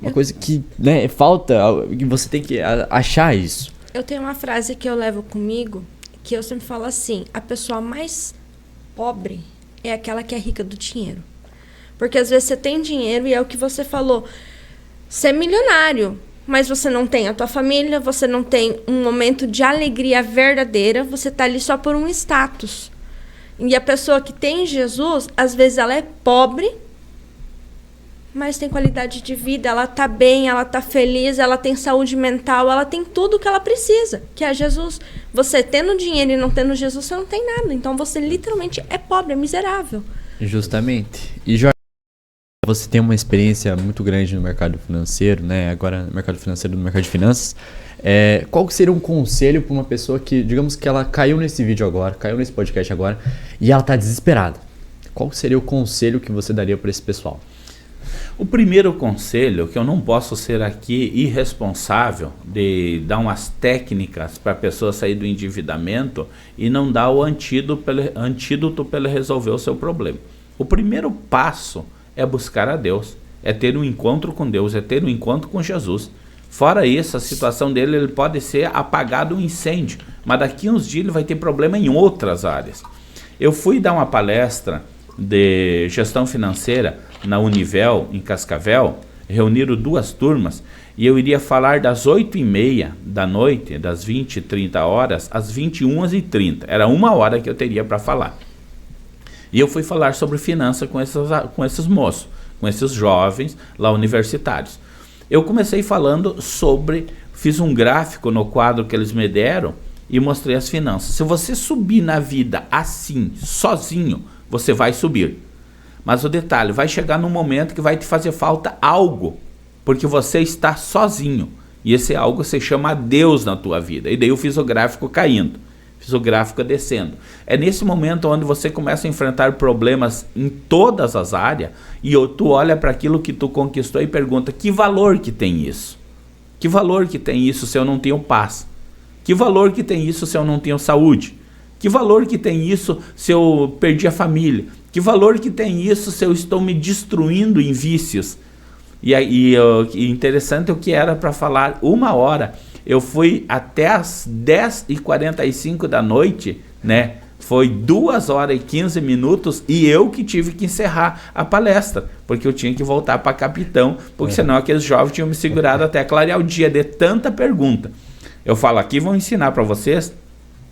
Uma coisa que, né, falta, que você tem que achar isso. Eu tenho uma frase que eu levo comigo, que eu sempre falo assim, a pessoa mais pobre é aquela que é rica do dinheiro. Porque às vezes você tem dinheiro e é o que você falou, você é milionário, mas você não tem a tua família, você não tem um momento de alegria verdadeira, você tá ali só por um status. E a pessoa que tem Jesus, às vezes ela é pobre, mas tem qualidade de vida, ela tá bem, ela tá feliz, ela tem saúde mental, ela tem tudo que ela precisa, que é Jesus. Você tendo dinheiro e não tendo Jesus, você não tem nada. Então você literalmente é pobre, é miserável. Justamente. E Jorge, você tem uma experiência muito grande no mercado financeiro, né? Agora no mercado financeiro, no mercado de finanças. Qual seria um conselho para uma pessoa que, digamos que ela caiu nesse vídeo agora, caiu nesse podcast agora, e ela está desesperada? Qual seria o conselho que você daria para esse pessoal? O primeiro conselho, que eu não posso ser aqui irresponsável de dar umas técnicas para a pessoa sair do endividamento e não dar o antídoto para ele resolver o seu problema. O primeiro passo é buscar a Deus, é ter um encontro com Deus, é ter um encontro com Jesus. Fora isso, a situação dele ele pode ser apagado um incêndio, mas daqui uns dias ele vai ter problema em outras áreas. Eu fui dar uma palestra de gestão financeira na Univel, em Cascavel, reuniram 2 turmas, e eu iria falar das 8h30 da noite, das 20h30 horas, às 21h30. Era 1 hora que eu teria para falar. E eu fui falar sobre finanças com esses moços, com esses jovens lá universitários. Eu comecei falando fiz um gráfico no quadro que eles me deram e mostrei as finanças. Se você subir na vida assim, sozinho, você vai subir. Mas o detalhe, vai chegar num momento que vai te fazer falta algo, porque você está sozinho. E esse algo se chama Deus na tua vida. E daí eu fiz o gráfico caindo, fiz o gráfico descendo. É nesse momento onde você começa a enfrentar problemas em todas as áreas, e tu olha para aquilo que tu conquistou e pergunta, que valor que tem isso? Que valor que tem isso se eu não tenho paz? Que valor que tem isso se eu não tenho saúde? Que valor que tem isso se eu perdi a família? Que valor que tem isso se eu estou me destruindo em vícios? E interessante o que era para falar 1 hora. Eu fui até as 10h45 da noite, né? Foi 2 horas e 15 minutos e eu que tive que encerrar a palestra, porque eu tinha que voltar para Capitão, porque senão aqueles jovens tinham me segurado até clarear o dia de tanta pergunta. Eu falo aqui, vou ensinar para vocês.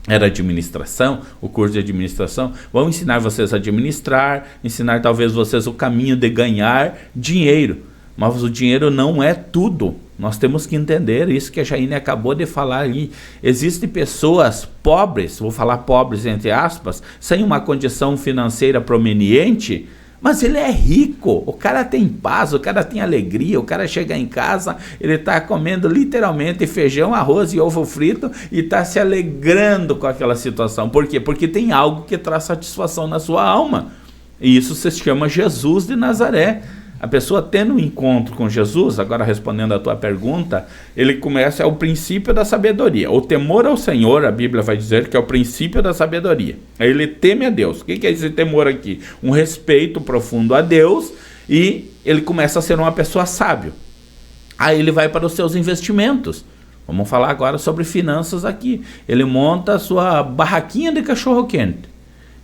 Era administração, o curso de administração. Vão ensinar vocês a administrar, ensinar talvez vocês o caminho de ganhar dinheiro. Mas o dinheiro não é tudo. Nós temos que entender isso que a Jaine acabou de falar ali. Existem pessoas pobres, vou falar pobres entre aspas, sem uma condição financeira prominente, Mas ele é rico, o cara tem paz, o cara tem alegria, o cara chega em casa, ele está comendo literalmente feijão, arroz e ovo frito e está se alegrando com aquela situação. Por quê? Porque tem algo que traz satisfação na sua alma. E isso se chama Jesus de Nazaré. A pessoa tendo um encontro com Jesus, agora respondendo a tua pergunta, ele começa, é o princípio da sabedoria. O temor ao Senhor, a Bíblia vai dizer que é o princípio da sabedoria. Ele teme a Deus. O que é esse temor aqui? Um respeito profundo a Deus, e ele começa a ser uma pessoa sábio. Aí ele vai para os seus investimentos. Vamos falar agora sobre finanças aqui. Ele monta a sua barraquinha de cachorro-quente.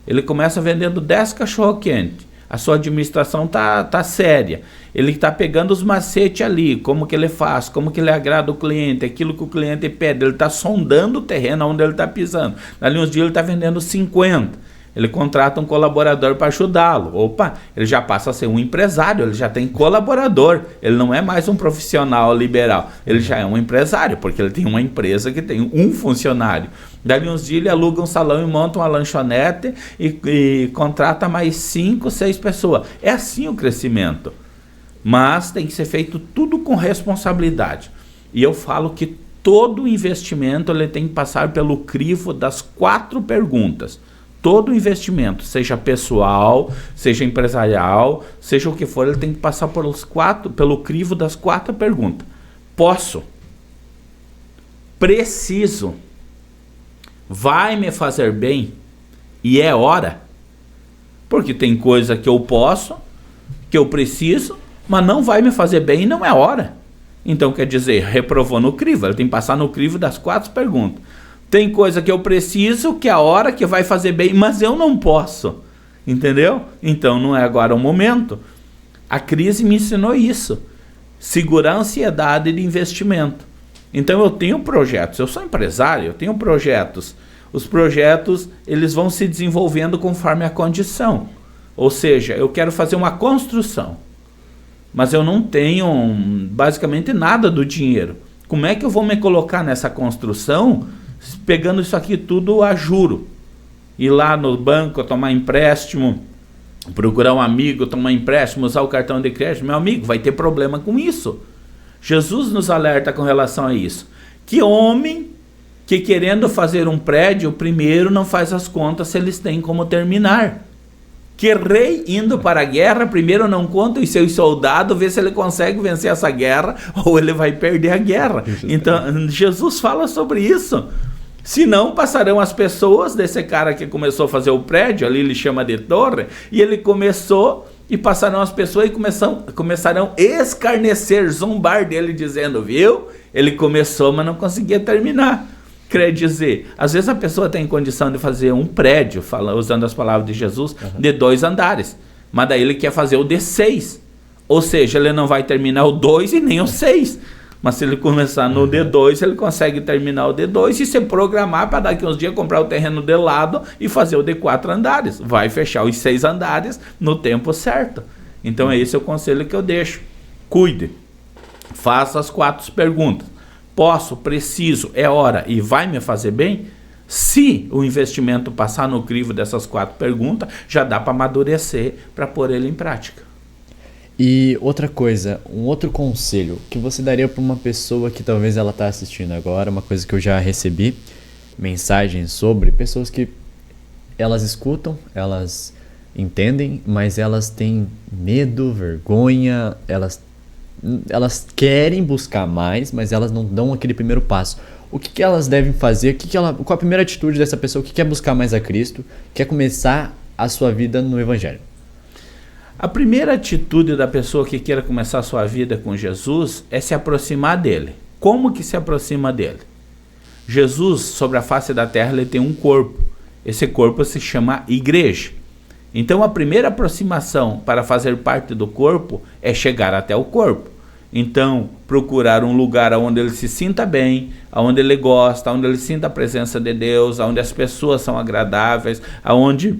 Ele começa vendendo 10 cachorro-quente. A sua administração tá séria. Ele está pegando os macetes ali, como que ele faz, como que ele agrada o cliente, aquilo que o cliente pede. Ele está sondando o terreno onde ele está pisando. Dali uns dias ele está vendendo 50. Ele contrata um colaborador para ajudá-lo. Opa, ele já passa a ser um empresário, ele já tem colaborador. Ele não é mais um profissional liberal. Ele já é um empresário, porque ele tem uma empresa que tem um funcionário. Dali uns dias ele aluga um salão e monta uma lanchonete e contrata mais 5, 6 pessoas. É assim o crescimento. Mas tem que ser feito tudo com responsabilidade. E eu falo que todo investimento ele tem que passar pelo crivo das 4 perguntas. Todo investimento, seja pessoal, seja empresarial, seja o que for, ele tem que passar pelo crivo das 4 perguntas. Posso? Preciso? Vai me fazer bem? E é hora? Porque tem coisa que eu posso, que eu preciso, mas não vai me fazer bem e não é hora. Então quer dizer, reprovou no crivo, ele tem que passar no crivo das 4 perguntas. Tem coisa que eu preciso, que é a hora que vai fazer bem, mas eu não posso. Entendeu? Então não é agora o momento. A crise me ensinou isso. Segurar a ansiedade de investimento. Então eu tenho projetos, eu sou empresário, eu tenho projetos. Os projetos, eles vão se desenvolvendo conforme a condição. Ou seja, eu quero fazer uma construção, mas eu não tenho basicamente nada do dinheiro. Como é que eu vou me colocar nessa construção pegando isso aqui tudo a juro? Ir lá no banco, tomar empréstimo, procurar um amigo, tomar empréstimo, usar o cartão de crédito. Meu amigo, vai ter problema com isso. Jesus nos alerta com relação a isso. Que homem que querendo fazer um prédio, primeiro não faz as contas se eles têm como terminar. Que rei indo para a guerra, primeiro não conta os seus soldados, vê se ele consegue vencer essa guerra ou ele vai perder a guerra. Então, Jesus fala sobre isso. Senão passarão as pessoas desse cara que começou a fazer o prédio, ali ele chama de torre, e ele começou, e passarão as pessoas e começarão a escarnecer, zombar dele, dizendo, viu? Ele começou, mas não conseguia terminar. Quer dizer, às vezes a pessoa tem condição de fazer um prédio, usando as palavras de Jesus, de 2 andares, mas daí ele quer fazer o de 6. Ou seja, ele não vai terminar o 2 e nem o 6. Mas se ele começar no D2, ele consegue terminar o D2 e se programar para daqui uns dias comprar o terreno de lado e fazer o de 4 andares. Vai fechar os 6 andares no tempo certo. Então é esse o conselho que eu deixo. Cuide. Faça as 4 perguntas. Posso, preciso, é hora e vai me fazer bem? Se o investimento passar no crivo dessas 4 perguntas, já dá para amadurecer para pôr ele em prática. E outra coisa, um outro conselho que você daria para uma pessoa que talvez ela está assistindo agora, uma coisa que eu já recebi mensagens sobre, pessoas que elas escutam, elas entendem, mas elas têm medo, vergonha, elas querem buscar mais, mas elas não dão aquele primeiro passo. O que elas devem fazer? Qual a primeira atitude dessa pessoa que quer buscar mais a Cristo, quer começar a sua vida no Evangelho? A primeira atitude da pessoa que queira começar a sua vida com Jesus é se aproximar dele. Como que se aproxima dele? Jesus, sobre a face da terra, ele tem um corpo. Esse corpo se chama igreja. Então a primeira aproximação para fazer parte do corpo é chegar até o corpo. Então procurar um lugar onde ele se sinta bem, onde ele gosta, onde ele sinta a presença de Deus, onde as pessoas são agradáveis, onde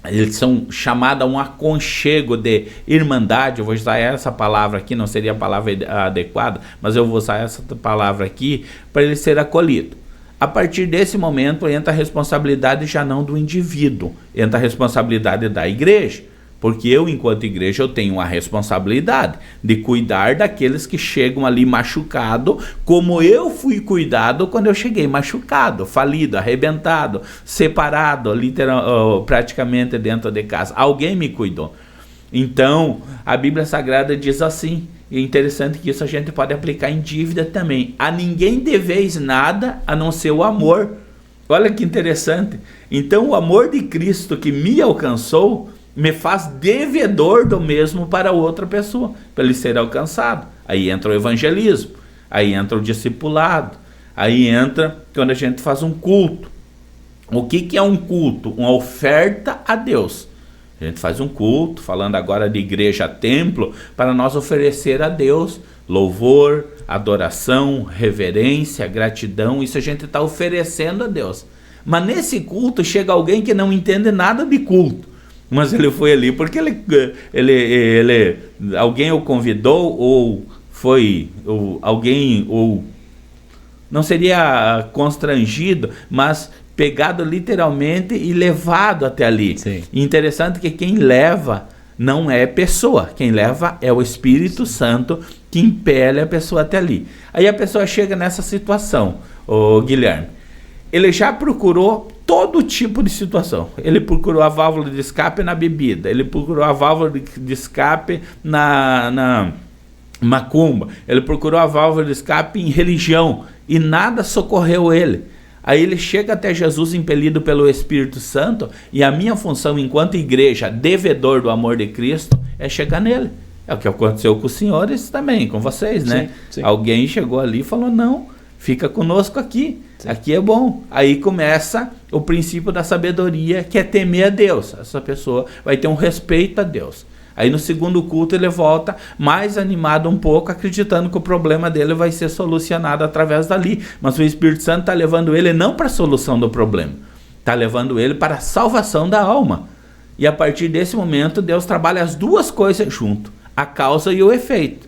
eles são chamados a um aconchego de irmandade. Eu vou usar essa palavra aqui, não seria a palavra adequada, mas eu vou usar essa palavra aqui para ele ser acolhido. A partir desse momento entra a responsabilidade já não do indivíduo, entra a responsabilidade da igreja, porque eu, enquanto igreja, eu tenho a responsabilidade de cuidar daqueles que chegam ali machucado, como eu fui cuidado quando eu cheguei machucado, falido, arrebentado, separado, praticamente dentro de casa. Alguém me cuidou. Então, a Bíblia Sagrada diz assim, e é interessante que isso a gente pode aplicar em dívida também. A ninguém deveis nada a não ser o amor. Olha que interessante. Então, o amor de Cristo que me alcançou me faz devedor do mesmo para outra pessoa, para ele ser alcançado. Aí entra o evangelismo, aí entra o discipulado, aí entra quando a gente faz um culto. O que é um culto? Uma oferta a Deus. A gente faz um culto, falando agora de igreja templo, para nós oferecer a Deus louvor, adoração, reverência, gratidão. Isso a gente está oferecendo a Deus. Mas nesse culto chega alguém que não entende nada de culto, mas ele foi ali porque alguém o convidou, ou foi alguém, ou não seria constrangido, mas pegado literalmente e levado até ali. Sim. Interessante que quem leva não é pessoa, quem leva é o Espírito Santo que impele a pessoa até ali. Aí a pessoa chega nessa situação, o Guilherme, ele já procurou todo tipo de situação. Ele procurou a válvula de escape na bebida, ele procurou a válvula de escape na macumba, ele procurou a válvula de escape em religião e nada socorreu ele. Aí ele chega até Jesus impelido pelo Espírito Santo, e a minha função enquanto igreja, devedor do amor de Cristo, é chegar nele. É o que aconteceu com os senhores também, com vocês, né? Sim. Alguém chegou ali e falou, não, fica conosco aqui, aqui é bom. Aí começa o princípio da sabedoria, que é temer a Deus. Essa pessoa vai ter um respeito a Deus. Aí no segundo culto ele volta mais animado um pouco, acreditando que o problema dele vai ser solucionado através dali. Mas o Espírito Santo está levando ele não para a solução do problema, está levando ele para a salvação da alma. E a partir desse momento Deus trabalha as duas coisas junto, a causa e o efeito.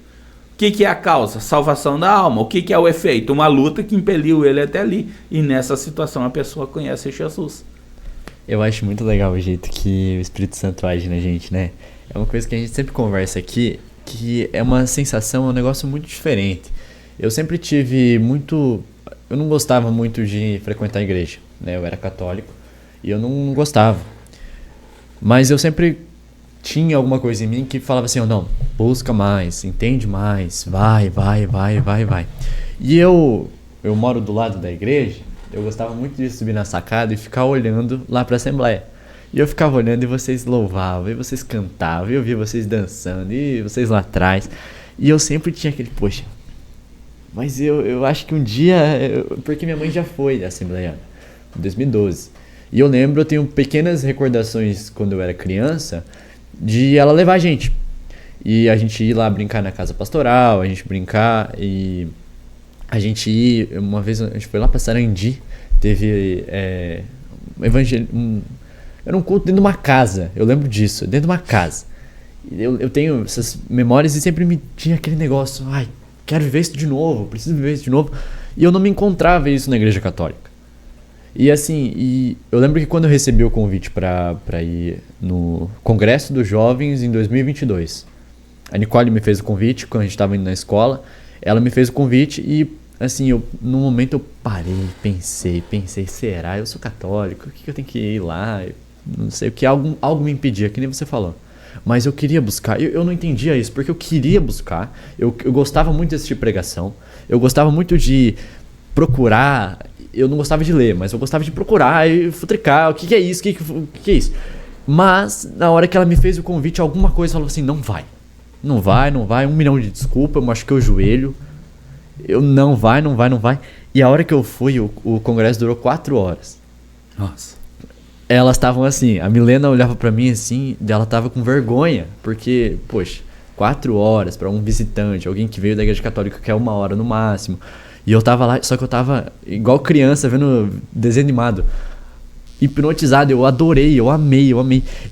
O que é a causa? Salvação da alma. O que é o efeito? Uma luta que impeliu ele até ali. E nessa situação a pessoa conhece Jesus. Eu acho muito legal o jeito que o Espírito Santo age na gente, né? É uma coisa que a gente sempre conversa aqui, que é uma sensação, é um negócio muito diferente. Eu sempre tive muito... Eu não gostava muito de frequentar a igreja, né? Eu era católico e eu não gostava. Mas eu sempre tinha alguma coisa em mim que falava assim, não, busca mais, entende mais, vai. E eu moro do lado da igreja, eu gostava muito de subir na sacada e ficar olhando lá pra Assembleia. E eu ficava olhando e vocês louvavam, e vocês cantavam, e eu via vocês dançando, e vocês lá atrás. E eu sempre tinha aquele, poxa, mas eu acho que um dia... Porque minha mãe já foi da Assembleia, em 2012. E eu lembro, eu tenho pequenas recordações quando eu era criança, de ela levar a gente. E a gente ir lá brincar na casa pastoral, a gente brincar e... A gente ir... Uma vez a gente foi lá pra Sarandi, teve era um culto dentro de uma casa, eu lembro disso, dentro de uma casa. Eu tenho essas memórias e sempre me tinha aquele negócio, ai, quero viver isso de novo, preciso viver isso de novo. E eu não me encontrava isso na igreja católica. E assim, eu lembro que quando eu recebi o convite para ir no Congresso dos Jovens em 2022, a Nicole me fez o convite quando a gente estava indo na escola, ela me fez o convite e assim, no momento eu parei, pensei, será? Eu sou católico, o que eu tenho que ir lá? Não sei, o que algo me impedia, que nem você falou. Mas eu queria buscar, eu não entendia isso, porque eu queria buscar, eu gostava muito de assistir pregação, eu gostava muito de procurar, eu não gostava de ler, mas eu gostava de procurar e futricar, o que é isso, o que é isso? Mas, na hora que ela me fez o convite, alguma coisa falou assim, não vai, 1 milhão de desculpas, eu machuquei o joelho, não vai. E a hora que eu fui, o congresso durou 4 horas. Nossa. Elas estavam assim, a Milena olhava pra mim assim, ela tava com vergonha, porque, poxa, 4 horas pra um visitante, alguém que veio da igreja católica que é 1 hora no máximo. E eu tava lá, só que eu tava igual criança vendo desenho animado, hipnotizado, eu adorei, eu amei.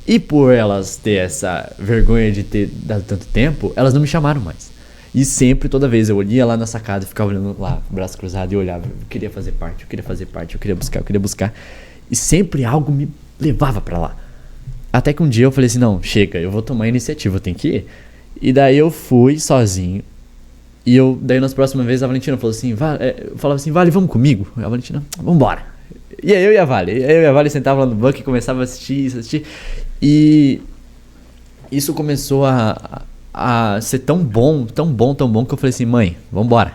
E por elas ter essa vergonha de ter dado tanto tempo, elas não me chamaram mais. E sempre, toda vez, eu ia lá na sacada, ficava olhando lá, braço cruzado, e eu olhava, eu queria fazer parte, eu queria buscar. E sempre algo me levava pra lá. até que um dia eu falei assim, não, chega, eu vou tomar a iniciativa, eu tenho que ir. E daí eu fui sozinho. E daí nas próximas vezes a Valentina falou assim, eu falava assim, Vale, vamos comigo? A Valentina, vambora. E aí eu e a Vale sentava lá no banco e começava a assistir. E isso começou a ser tão bom, que eu falei assim, mãe, vambora.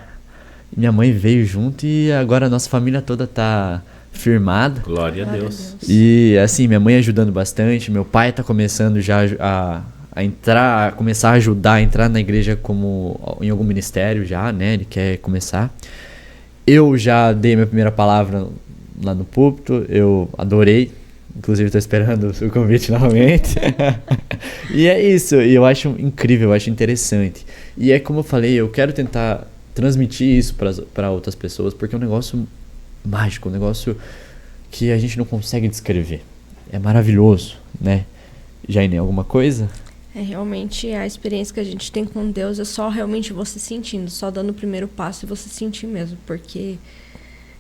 E minha mãe veio junto e agora a nossa família toda tá firmada. Glória a Deus. E assim, minha mãe ajudando bastante, meu pai tá começando já a entrar, a começar a ajudar, a entrar na igreja em algum ministério já, né? Ele quer começar. Eu já dei minha primeira palavra lá no púlpito, eu adorei. Inclusive estou esperando o convite novamente. E é isso, e eu acho incrível, eu acho interessante. E é como eu falei, eu quero tentar transmitir isso para outras pessoas, porque é um negócio mágico, um negócio que a gente não consegue descrever. É maravilhoso, né? Jaine, alguma coisa? Realmente a experiência que a gente tem com Deus é só realmente você sentindo, só dando o primeiro passo e você sentir mesmo, porque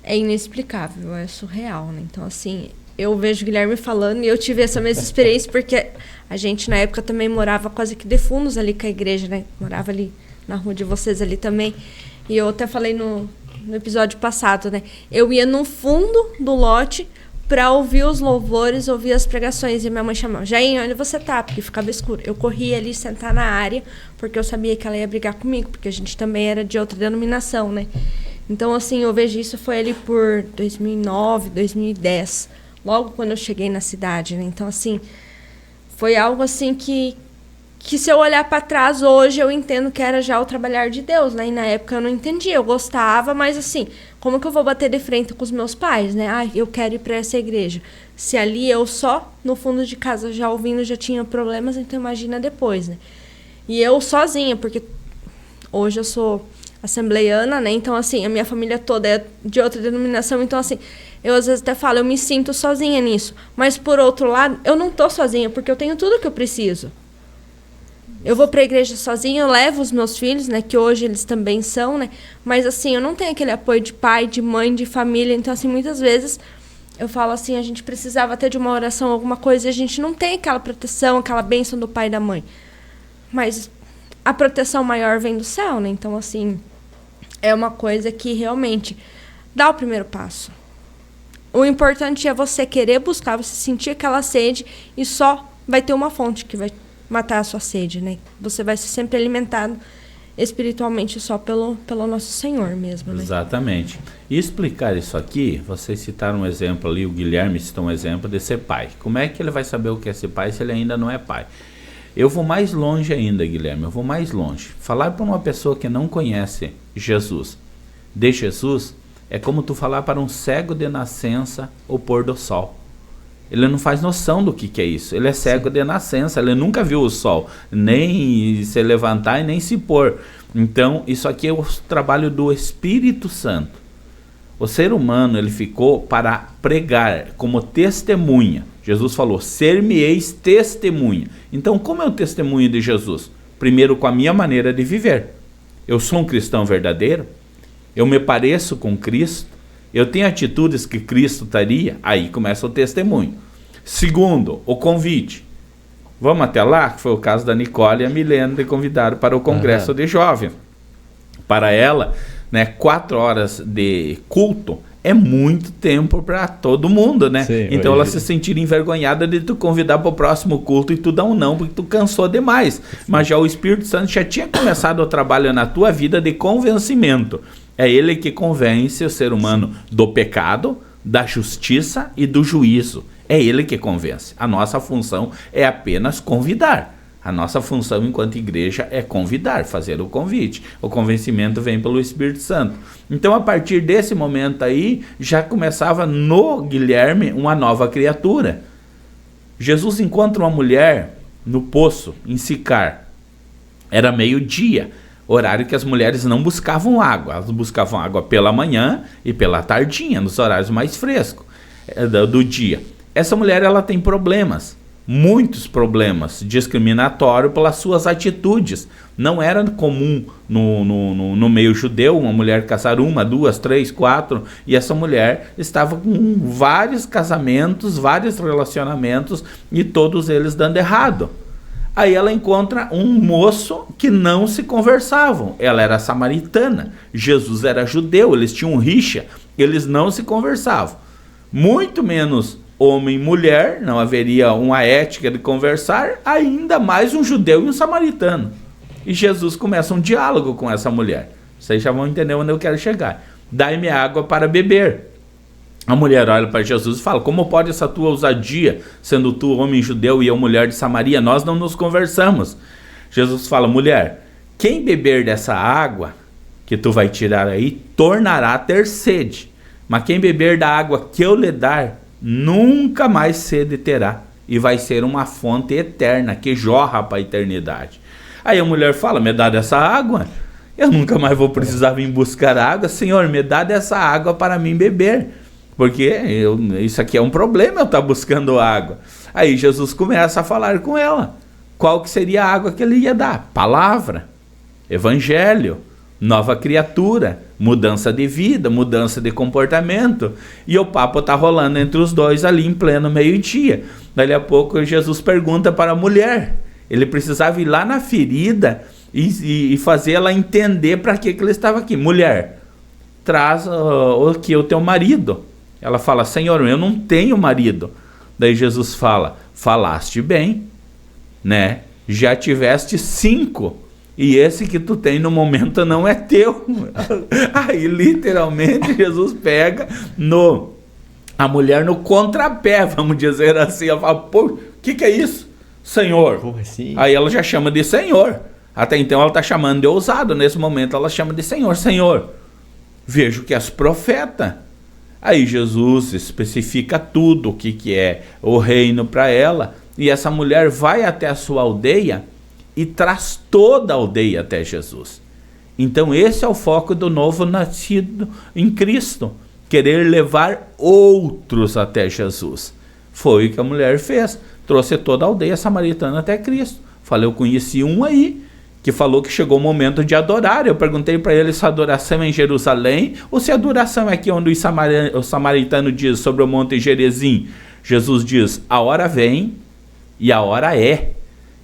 é inexplicável, é surreal, né? Então, assim, eu vejo o Guilherme falando e eu tive essa mesma experiência, porque a gente na época também morava quase que de fundos ali com a igreja, né? Morava ali na rua de vocês ali também. E eu até falei no episódio passado, né? Eu ia no fundo do lote pra ouvir os louvores, ouvir as pregações. E minha mãe chamava, Jaine, onde você tá? Porque ficava escuro. Eu corria ali sentar na área, porque eu sabia que ela ia brigar comigo, porque a gente também era de outra denominação, né? Então, assim, eu vejo isso foi ali por 2009, 2010, logo quando eu cheguei na cidade, né? Então, assim, foi algo assim que se eu olhar para trás hoje, eu entendo que era já o trabalhar de Deus, né? E na época eu não entendia, eu gostava, mas assim, como que eu vou bater de frente com os meus pais, né? Ah, eu quero ir para essa igreja. Se ali eu só, no fundo de casa, já ouvindo, já tinha problemas, então imagina depois, né? E eu sozinha, porque hoje eu sou assembleiana, né? Então, assim, a minha família toda é de outra denominação, então, assim, eu às vezes até falo, eu me sinto sozinha nisso. Mas, por outro lado, eu não tô sozinha, porque eu tenho tudo que eu preciso. Eu vou para a igreja sozinha, eu levo os meus filhos, né, que hoje eles também são, né, mas assim, eu não tenho aquele apoio de pai, de mãe, de família, então assim, muitas vezes eu falo assim, a gente precisava até de uma oração, alguma coisa, e a gente não tem aquela proteção, aquela bênção do pai e da mãe, mas a proteção maior vem do céu, né, então assim, é uma coisa que realmente dá o primeiro passo. O importante é você querer buscar, você sentir aquela sede e só vai ter uma fonte que vai matar a sua sede, né? Você vai ser sempre alimentado espiritualmente só pelo nosso Senhor mesmo, né? Exatamente. E explicar isso aqui, vocês citaram um exemplo ali, o Guilherme citou um exemplo de ser pai. Como é que ele vai saber o que é ser pai se ele ainda não é pai? Eu vou mais longe ainda, Guilherme, eu vou mais longe. Falar para uma pessoa que não conhece Jesus, de Jesus, é como tu falar para um cego de nascença o pôr do sol. Ele não faz noção do que é isso. Ele é cego de nascença, ele nunca viu o sol, nem se levantar e nem se pôr. Então, isso aqui é o trabalho do Espírito Santo. O ser humano, ele ficou para pregar como testemunha. Jesus falou, ser-me-eis testemunha. Então, como é o testemunho de Jesus? Primeiro, com a minha maneira de viver. Eu sou um cristão verdadeiro, eu me pareço com Cristo, eu tenho atitudes que Cristo teria, aí começa o testemunho. Segundo, o convite. Vamos até lá, que foi o caso da Nicole e a Milena de convidar para o congresso de jovens. Para ela, né, 4 horas de culto é muito tempo para todo mundo, né? Sim, então ela se sentir envergonhada de tu convidar para o próximo culto e tu dar um não, porque tu cansou demais. Sim. Mas já o Espírito Santo já tinha começado o trabalho na tua vida de convencimento. É ele que convence o ser humano do pecado, da justiça e do juízo. É ele que convence. A nossa função é apenas convidar. A nossa função enquanto igreja é convidar, fazer o convite. O convencimento vem pelo Espírito Santo. Então, a partir desse momento aí, já começava no Guilherme uma nova criatura. Jesus encontra uma mulher no poço, em Sicar. Era meio-dia. Horário que as mulheres não buscavam água. Elas buscavam água pela manhã e pela tardinha, nos horários mais frescos do dia. Essa mulher, ela tem problemas. muitos problemas discriminatórios pelas suas atitudes. Não era comum no meio judeu uma mulher casar 1, 2, 3, 4, e essa mulher estava com vários casamentos, vários relacionamentos, e todos eles dando errado. Aí ela encontra um moço que não se conversavam. Ela era samaritana, Jesus era judeu, eles tinham rixa, eles não se conversavam. Muito menos homem e mulher, não haveria uma ética de conversar, ainda mais um judeu e um samaritano. E Jesus começa um diálogo com essa mulher. Vocês já vão entender onde eu quero chegar. Dai-me água para beber. A mulher olha para Jesus e fala: como pode essa tua ousadia, sendo tu homem judeu e eu mulher de Samaria? Nós não nos conversamos. Jesus fala: mulher, quem beber dessa água que tu vai tirar aí, tornará a ter sede. Mas quem beber da água que eu lhe dar, nunca mais sede terá. E vai ser uma fonte eterna, que jorra para a eternidade. Aí a mulher fala: me dá dessa água, eu nunca mais vou precisar vir buscar água. Senhor, me dá dessa água para mim beber. Porque isso aqui é um problema, eu estar buscando água. Aí Jesus começa a falar com ela. Qual que seria a água que ele ia dar? Palavra, evangelho, nova criatura, mudança de vida, mudança de comportamento. E o papo está rolando entre os dois ali em pleno meio-dia. Dali a pouco Jesus pergunta para a mulher. Ele precisava ir lá na ferida e fazer ela entender para que ele estava aqui. Mulher, traz aqui o teu marido. Ela fala: Senhor, eu não tenho marido. Daí Jesus fala: falaste bem, né? Já tiveste 5 e esse que tu tem no momento não é teu. Aí literalmente Jesus pega a mulher no contrapé, vamos dizer assim. Ela fala: pô, o que é isso, Senhor? Assim? Aí ela já chama de Senhor. Até então ela está chamando de ousado. Nesse momento ela chama de Senhor. Senhor, vejo que és profeta. Aí Jesus especifica tudo, o que é o reino para ela. E essa mulher vai até a sua aldeia e traz toda a aldeia até Jesus. Então esse é o foco do novo nascido em Cristo. Querer levar outros até Jesus. Foi o que a mulher fez. Trouxe toda a aldeia samaritana até Cristo. Falei: eu conheci um aí que falou que chegou o momento de adorar. Eu perguntei para ele se a adoração é em Jerusalém ou se a adoração é aqui onde o samaritano diz sobre o monte Gerizim. Jesus diz: a hora vem e a hora é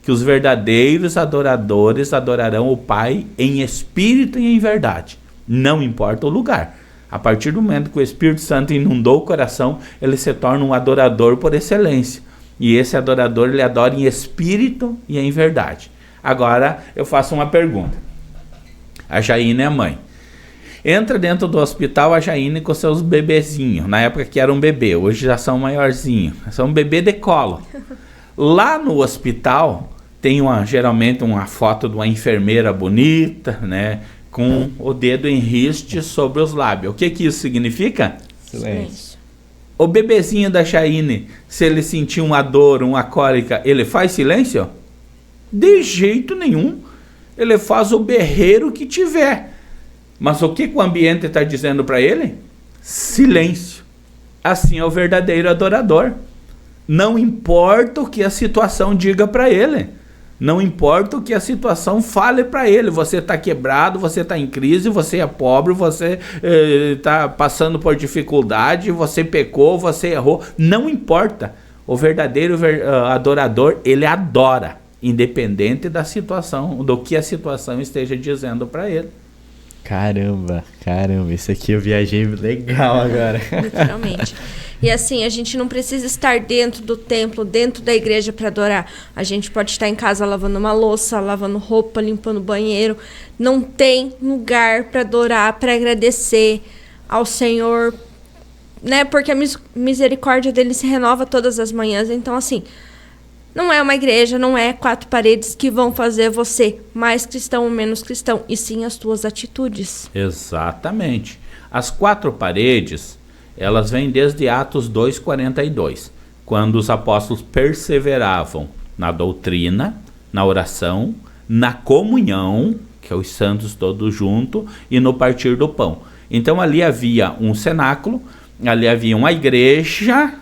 que os verdadeiros adoradores adorarão o Pai em espírito e em verdade. Não importa o lugar. A partir do momento que o Espírito Santo inundou o coração, ele se torna um adorador por excelência. E esse adorador, ele adora em espírito e em verdade. Agora eu faço uma pergunta. A Jaine é a mãe. Entra dentro do hospital a Jaine com seus bebezinhos. Na época que era um bebê, hoje já são maiorzinhos. São um bebê de colo. Lá no hospital tem geralmente uma foto de uma enfermeira bonita, né? Com o dedo em riste sobre os lábios. O que isso significa? Silêncio. O bebezinho da Jaine, se ele sentir uma dor, uma cólica, ele faz silêncio? De jeito nenhum. Ele faz o berreiro que tiver. Mas o que o ambiente está dizendo para ele? Silêncio. Assim é o verdadeiro adorador. Não importa o que a situação diga para ele. Não importa o que a situação fale para ele. Você está quebrado, você está em crise, você é pobre, você está passando por dificuldade, você pecou, você errou. Não importa. O verdadeiro adorador, ele adora, independente da situação, do que a situação esteja dizendo para ele. Caramba, isso aqui eu viajei legal agora. Literalmente. E assim, a gente não precisa estar dentro do templo, dentro da igreja para adorar. A gente pode estar em casa lavando uma louça, lavando roupa, limpando o banheiro. Não tem lugar para adorar, para agradecer ao Senhor, né? Porque a misericórdia dele se renova todas as manhãs. Então, assim, não é uma igreja, não é 4 paredes que vão fazer você mais cristão ou menos cristão, e sim as tuas atitudes. Exatamente. As 4 paredes, elas vêm desde Atos 2:42, quando os apóstolos perseveravam na doutrina, na oração, na comunhão, que é os santos todos juntos, e no partir do pão. Então ali havia um cenáculo, ali havia uma igreja,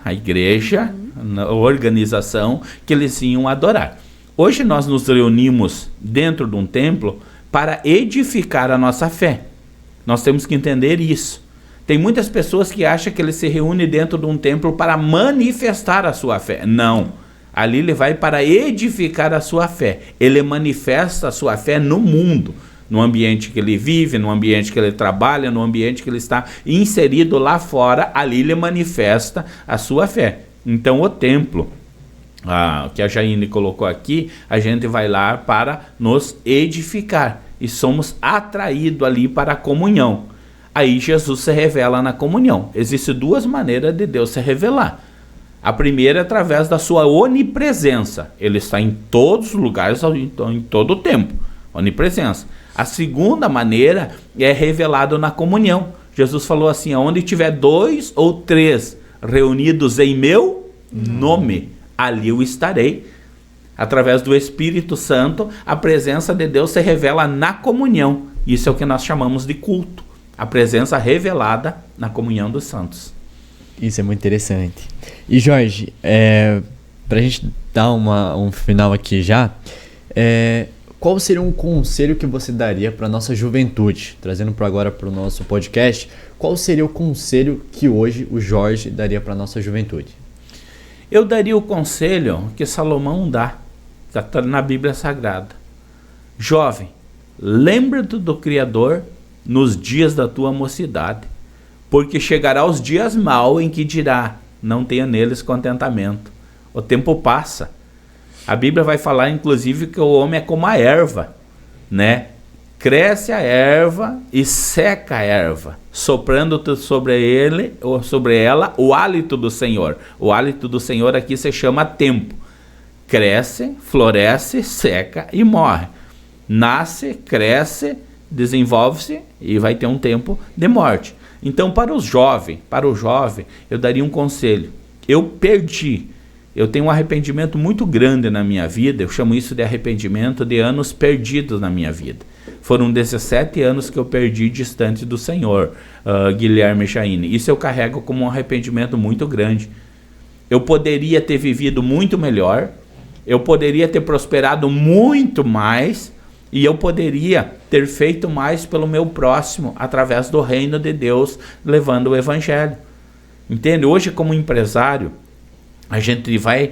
na organização que eles iam adorar. Hoje nós nos reunimos dentro de um templo para edificar a nossa fé. Nós temos que entender isso. Tem muitas pessoas que acham que ele se reúne dentro de um templo para manifestar a sua fé. Não. Ali ele vai para edificar a sua fé. Ele manifesta a sua fé no mundo, no ambiente que ele vive, no ambiente que ele trabalha, no ambiente que ele está inserido lá fora. Ali ele manifesta a sua fé. Então o templo, que a Jaine colocou aqui, a gente vai lá para nos edificar. E somos atraídos ali para a comunhão. Aí Jesus se revela na comunhão. Existem duas maneiras de Deus se revelar. A primeira é através da sua onipresença. Ele está em todos os lugares, em todo o tempo. Onipresença. A segunda maneira é revelado na comunhão. Jesus falou assim, onde tiver 2 ou 3 reunidos em meu nome, ali eu estarei. Através do Espírito Santo, a presença de Deus se revela na comunhão. Isso é o que nós chamamos de culto. A presença revelada na comunhão dos santos. Isso é muito interessante. E Jorge, para a gente dar um final aqui já, qual seria um conselho que você daria para a nossa juventude? Trazendo agora para o nosso podcast, qual seria o conselho que hoje o Jorge daria para a nossa juventude? Eu daria o conselho que Salomão dá, que está na Bíblia Sagrada. Jovem, lembra-te do Criador nos dias da tua mocidade, porque chegará os dias maus em que dirá, não tenha neles contentamento. O tempo passa. A Bíblia vai falar, inclusive, que o homem é como a erva, né? Cresce a erva e seca a erva, soprando sobre ele ou sobre ela o hálito do Senhor. O hálito do Senhor aqui se chama tempo. Cresce, floresce, seca e morre. Nasce, cresce, desenvolve-se e vai ter um tempo de morte. Então, para o jovem, eu daria um conselho. Eu tenho um arrependimento muito grande na minha vida, eu chamo isso de arrependimento de anos perdidos na minha vida. Foram 17 anos que eu perdi distante do Senhor, Guilherme Chaine. Isso eu carrego como um arrependimento muito grande. Eu poderia ter vivido muito melhor, eu poderia ter prosperado muito mais, e eu poderia ter feito mais pelo meu próximo, através do reino de Deus, levando o evangelho. Entende? Hoje, como empresário, a gente vai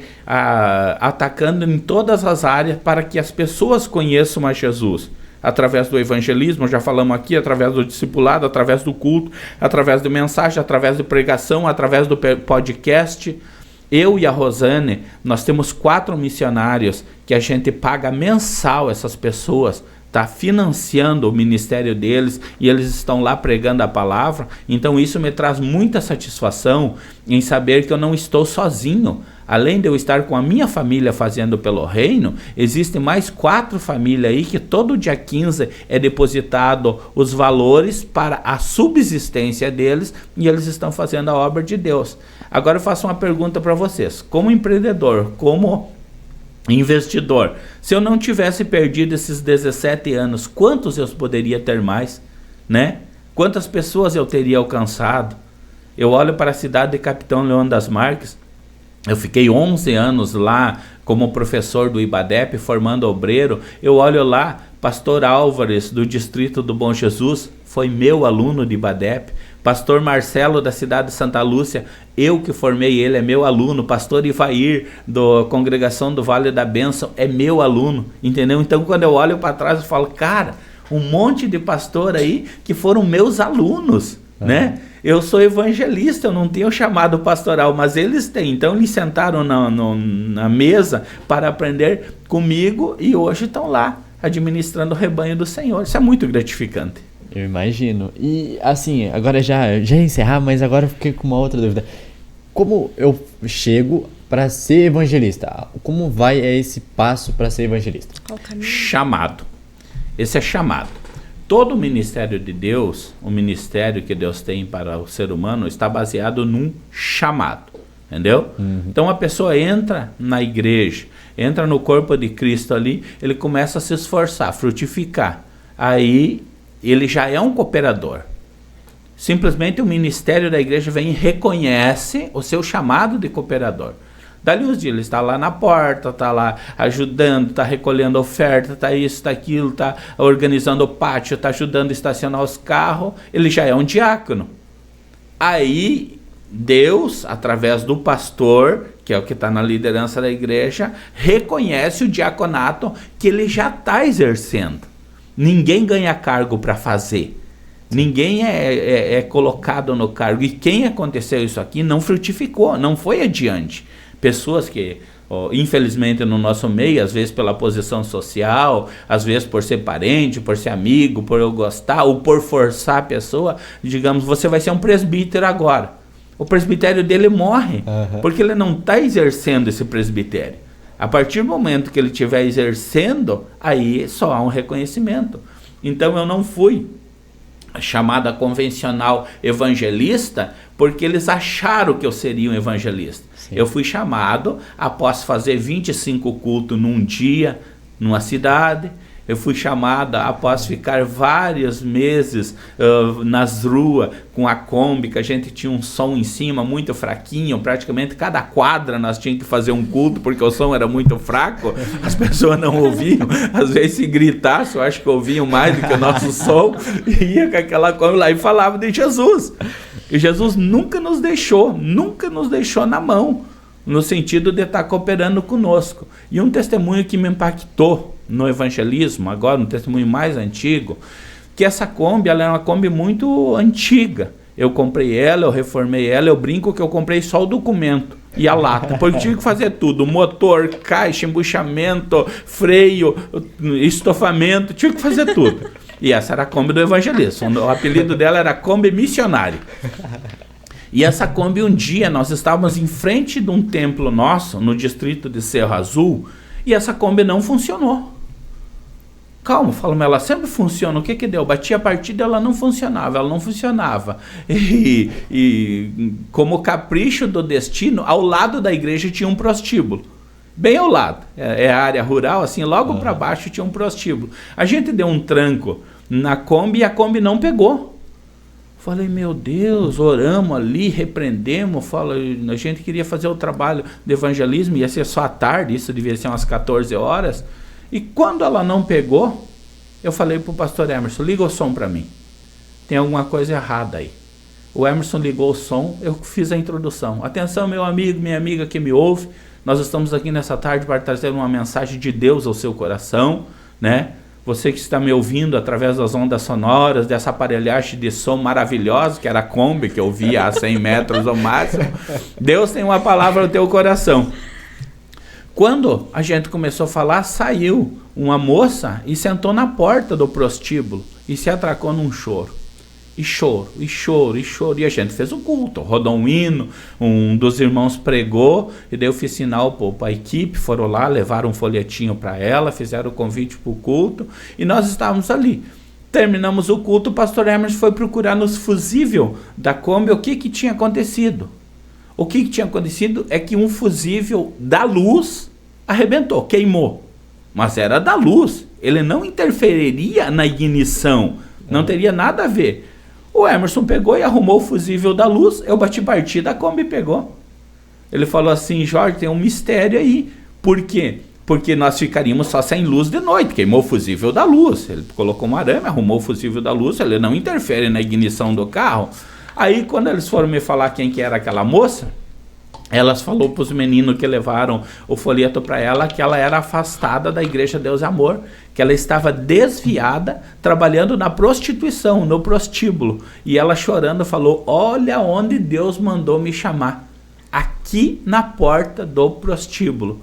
atacando em todas as áreas para que as pessoas conheçam a Jesus. Através do evangelismo, já falamos aqui, através do discipulado, através do culto, através de mensagem, através de pregação, através do podcast. Eu e a Rosane, nós temos 4 missionários que a gente paga mensal essas pessoas, está financiando o ministério deles e eles estão lá pregando a palavra. Então isso me traz muita satisfação em saber que eu não estou sozinho. Além de eu estar com a minha família fazendo pelo reino, existem mais 4 famílias aí que todo dia 15 é depositado os valores para a subsistência deles e eles estão fazendo a obra de Deus. Agora eu faço uma pergunta para vocês. Como empreendedor, como investidor, se eu não tivesse perdido esses 17 anos, quantos eu poderia ter mais, né? Quantas pessoas eu teria alcançado? Eu olho para a cidade de Capitão Leão das Marques, eu fiquei 11 anos lá como professor do IBADEP, formando obreiro. Eu olho lá, pastor Álvares, do distrito do Bom Jesus, foi meu aluno de IBADEP. Pastor Marcelo, da cidade de Santa Lúcia, eu que formei ele, é meu aluno. Pastor Ivair, da congregação do Vale da Bênção, é meu aluno, entendeu? Então, quando eu olho para trás, eu falo, cara, um monte de pastor aí que foram meus alunos, né? Eu sou evangelista, eu não tenho chamado pastoral, mas eles têm. Então, eles sentaram na mesa para aprender comigo e hoje estão lá, administrando o rebanho do Senhor. Isso é muito gratificante. Eu imagino. E assim, agora já encerrar, mas agora eu fiquei com uma outra dúvida. Como eu chego para ser evangelista? Como vai esse passo para ser evangelista? Qual o caminho? Chamado. Esse é chamado. Todo o ministério de Deus, o ministério que Deus tem para o ser humano, está baseado num chamado. Entendeu? Então a pessoa entra na igreja, entra no corpo de Cristo ali, ele começa a se esforçar, frutificar. Aí ele já é um cooperador. Simplesmente o ministério da igreja vem e reconhece o seu chamado de cooperador. Dali uns dias ele está lá na porta, está lá ajudando, está recolhendo oferta, está isso, está aquilo, está organizando o pátio, está ajudando a estacionar os carros. Ele já é um diácono. Aí Deus, através do pastor, que é o que está na liderança da igreja, reconhece o diaconato que ele já está exercendo. Ninguém ganha cargo para fazer. Ninguém é colocado no cargo. E quem aconteceu isso aqui não frutificou, não foi adiante. Pessoas que, infelizmente, no nosso meio, às vezes pela posição social, às vezes por ser parente, por ser amigo, por eu gostar, ou por forçar a pessoa, digamos, você vai ser um presbítero agora. O presbitério dele morre, porque ele não está exercendo esse presbitério. A partir do momento que ele estiver exercendo, aí só há um reconhecimento. Então eu não fui chamada convencional evangelista porque eles acharam que eu seria um evangelista. Sim. Eu fui chamado após fazer 25 cultos num dia, numa cidade. Eu fui chamado após ficar vários meses nas ruas com a Kombi, que a gente tinha um som em cima muito fraquinho, praticamente cada quadra nós tínhamos que fazer um culto, porque o som era muito fraco, as pessoas não ouviam, às vezes se gritasse, eu acho que ouviam mais do que o nosso som, e ia com aquela Kombi lá e falava de Jesus. E Jesus nunca nos deixou na mão, no sentido de estar cooperando conosco. E um testemunho que me impactou no evangelismo, agora um testemunho mais antigo, que essa Kombi, ela é uma Kombi muito antiga. Eu comprei ela, eu reformei ela, eu brinco que eu comprei só o documento e a lata, porque tive que fazer tudo, motor, caixa, embuchamento, freio, estofamento, tive que fazer tudo. E essa era a Kombi do evangelismo, o apelido dela era Kombi Missionário. E essa Kombi, um dia, nós estávamos em frente de um templo nosso, no distrito de Cerro Azul, e essa Kombi não funcionou. Calma, falo, mas ela sempre funciona. O que que deu? Bati a partida, ela não funcionava. E como capricho do destino, ao lado da igreja tinha um prostíbulo. Bem ao lado. É a área rural, assim, logo para baixo tinha um prostíbulo. A gente deu um tranco na Kombi e a Kombi não pegou. Falei, meu Deus, oramos ali, repreendemos, a gente queria fazer o trabalho de evangelismo, ia ser só à tarde, isso devia ser umas 14 horas. E quando ela não pegou, eu falei para o pastor Emerson, liga o som para mim. Tem alguma coisa errada aí. O Emerson ligou o som, eu fiz a introdução. Atenção, meu amigo, minha amiga que me ouve, nós estamos aqui nessa tarde para trazer uma mensagem de Deus ao seu coração, né? Você que está me ouvindo através das ondas sonoras, dessa aparelhagem de som maravilhosa, que era a Kombi, que eu via a 100 metros ao máximo, Deus tem uma palavra no teu coração. Quando a gente começou a falar, saiu uma moça e sentou na porta do prostíbulo e se atracou num choro. E choro. E a gente fez o culto, rodou um hino, um dos irmãos pregou, e daí eu fiz sinal para a equipe, foram lá, levaram um folhetinho para ela, fizeram o convite para o culto, e nós estávamos ali. Terminamos o culto, o pastor Emerson foi procurar nos fusível da Kombi o que tinha acontecido. O que tinha acontecido é que um fusível da luz arrebentou, queimou. Mas era da luz, ele não interferiria na ignição, não teria nada a ver. O Emerson pegou e arrumou o fusível da luz, eu bati partida, a Kombi pegou. Ele falou assim, Jorge, tem um mistério aí. Por quê? Porque nós ficaríamos só sem luz de noite, queimou o fusível da luz. Ele colocou um arame, arrumou o fusível da luz, ele não interfere na ignição do carro. Aí quando eles foram me falar quem que era aquela moça, elas falou para os meninos que levaram o folheto para ela que ela era afastada da Igreja Deus e Amor, que ela estava desviada, trabalhando na prostituição, no prostíbulo. E ela chorando falou, olha onde Deus mandou me chamar, aqui na porta do prostíbulo.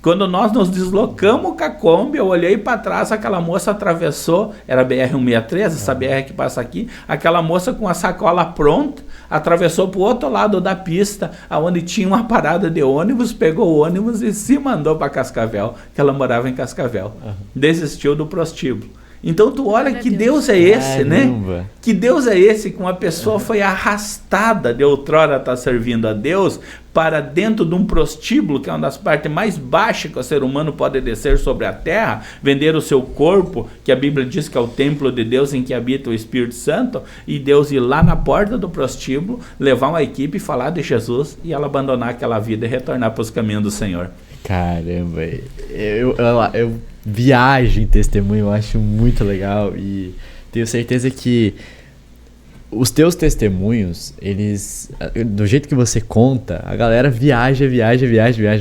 Quando nós nos deslocamos com a Kombi, eu olhei para trás, aquela moça atravessou, era BR-163, essa BR que passa aqui, aquela moça com a sacola pronta, atravessou para o outro lado da pista, onde tinha uma parada de ônibus, pegou o ônibus e se mandou para Cascavel, que ela morava em Cascavel. Desistiu do prostíbulo. Então tu olha Glória que a Deus. Deus é esse, né? Caramba. Que Deus é esse que uma pessoa foi arrastada de outrora estar servindo a Deus para dentro de um prostíbulo, que é uma das partes mais baixas que o ser humano pode descer sobre a terra, vender o seu corpo, que a Bíblia diz que é o templo de Deus em que habita o Espírito Santo, e Deus ir lá na porta do prostíbulo, levar uma equipe e falar de Jesus, e ela abandonar aquela vida e retornar para os caminhos do Senhor. Caramba, eu viajo em testemunho, eu acho muito legal e tenho certeza que os teus testemunhos, eles, do jeito que você conta, a galera viaja.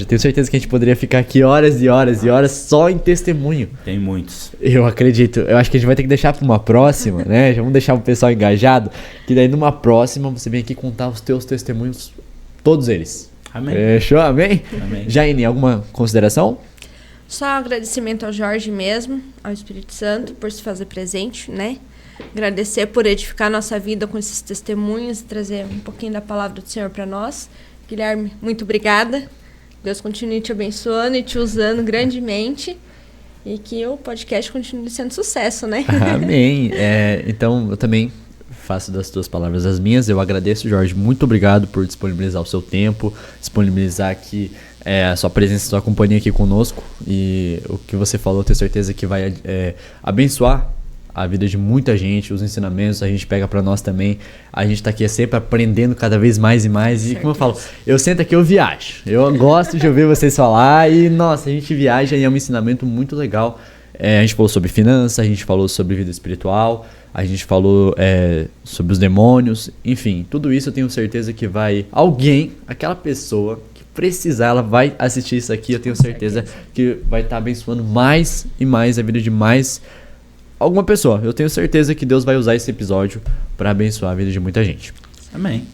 Tenho certeza que a gente poderia ficar aqui horas e horas e horas só em testemunho. Tem muitos. Eu acredito. Eu acho que a gente vai ter que deixar para uma próxima, né? Já vamos deixar o pessoal engajado, que daí numa próxima você vem aqui contar os teus testemunhos, todos eles. Amém. Fechou? Amém? Amém. Jaine, alguma consideração? Só agradecimento ao Jorge mesmo, ao Espírito Santo, por se fazer presente, né? Agradecer por edificar a nossa vida com esses testemunhos e trazer um pouquinho da palavra do Senhor para nós. Guilherme, muito obrigada. Deus continue te abençoando e te usando grandemente. E que o podcast continue sendo sucesso, né? Amém. Então, eu também faço das tuas palavras as minhas. Eu agradeço, Jorge. Muito obrigado por disponibilizar o seu tempo, disponibilizar aqui a sua presença, a sua companhia aqui conosco. E o que você falou, eu tenho certeza que vai abençoar a vida de muita gente, os ensinamentos a gente pega pra nós também. A gente tá aqui sempre aprendendo cada vez mais e mais. E como eu falo, eu sento aqui, eu viajo. Eu gosto de ouvir vocês falar e, nossa, a gente viaja e é um ensinamento muito legal. A gente falou sobre finanças, a gente falou sobre vida espiritual, a gente falou sobre os demônios. Enfim, tudo isso eu tenho certeza que vai... Alguém, aquela pessoa que precisar, ela vai assistir isso aqui. Eu tenho certeza que vai estar abençoando mais e mais a vida de mais... alguma pessoa. Eu tenho certeza que Deus vai usar esse episódio para abençoar a vida de muita gente. Amém.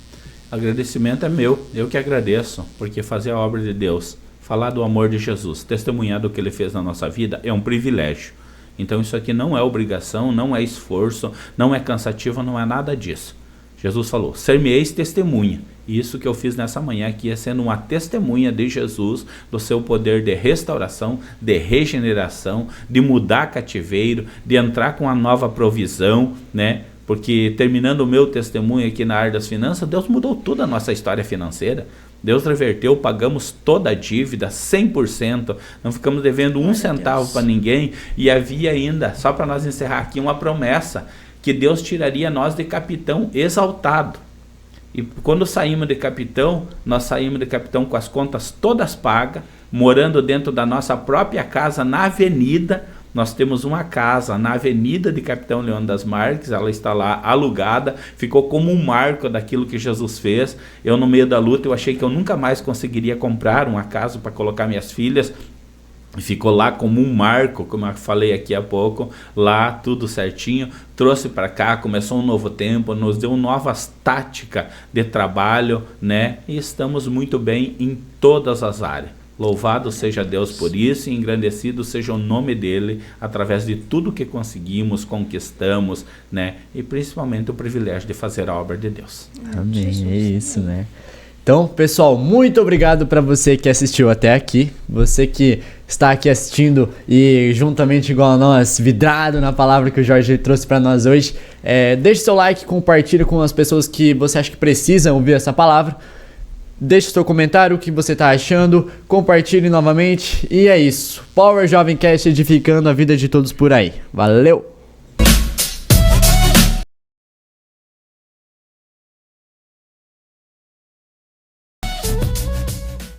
Agradecimento é meu, eu que agradeço, porque fazer a obra de Deus, falar do amor de Jesus, testemunhar do que Ele fez na nossa vida é um privilégio. Então isso aqui não é obrigação, não é esforço, não é cansativo, não é nada disso. Jesus falou, ser-me-eis testemunha. E isso que eu fiz nessa manhã aqui é sendo uma testemunha de Jesus, do seu poder de restauração, de regeneração, de mudar cativeiro, de entrar com uma nova provisão, né? Porque terminando o meu testemunho aqui na área das finanças, Deus mudou toda a nossa história financeira. Deus reverteu, pagamos toda a dívida, 100%, não ficamos devendo um centavo para ninguém. E havia ainda, só para nós encerrar aqui, uma promessa, que Deus tiraria nós de capitão exaltado. E quando saímos de capitão, nós saímos de capitão com as contas todas pagas, morando dentro da nossa própria casa na avenida. Nós temos uma casa na avenida de Capitão Leônidas das Marques, ela está lá alugada, ficou como um marco daquilo que Jesus fez. Eu no meio da luta, eu achei que eu nunca mais conseguiria comprar uma casa para colocar minhas filhas. Ficou lá como um marco, como eu falei aqui há pouco, lá tudo certinho, trouxe para cá, começou um novo tempo, nos deu novas táticas de trabalho, né? E estamos muito bem em todas as áreas. Louvado seja Deus por isso e engrandecido seja o nome dele através de tudo que conseguimos, conquistamos, né? E principalmente o privilégio de fazer a obra de Deus. Amém, é isso, né? Então, pessoal, muito obrigado para você que assistiu até aqui, você que está aqui assistindo e juntamente igual a nós, vidrado na palavra que o Jorge trouxe para nós hoje. Deixe seu like, compartilhe com as pessoas que você acha que precisam ouvir essa palavra. Deixe seu comentário, o que você está achando, compartilhe novamente e é isso. Power Jovem Cast edificando a vida de todos por aí. Valeu!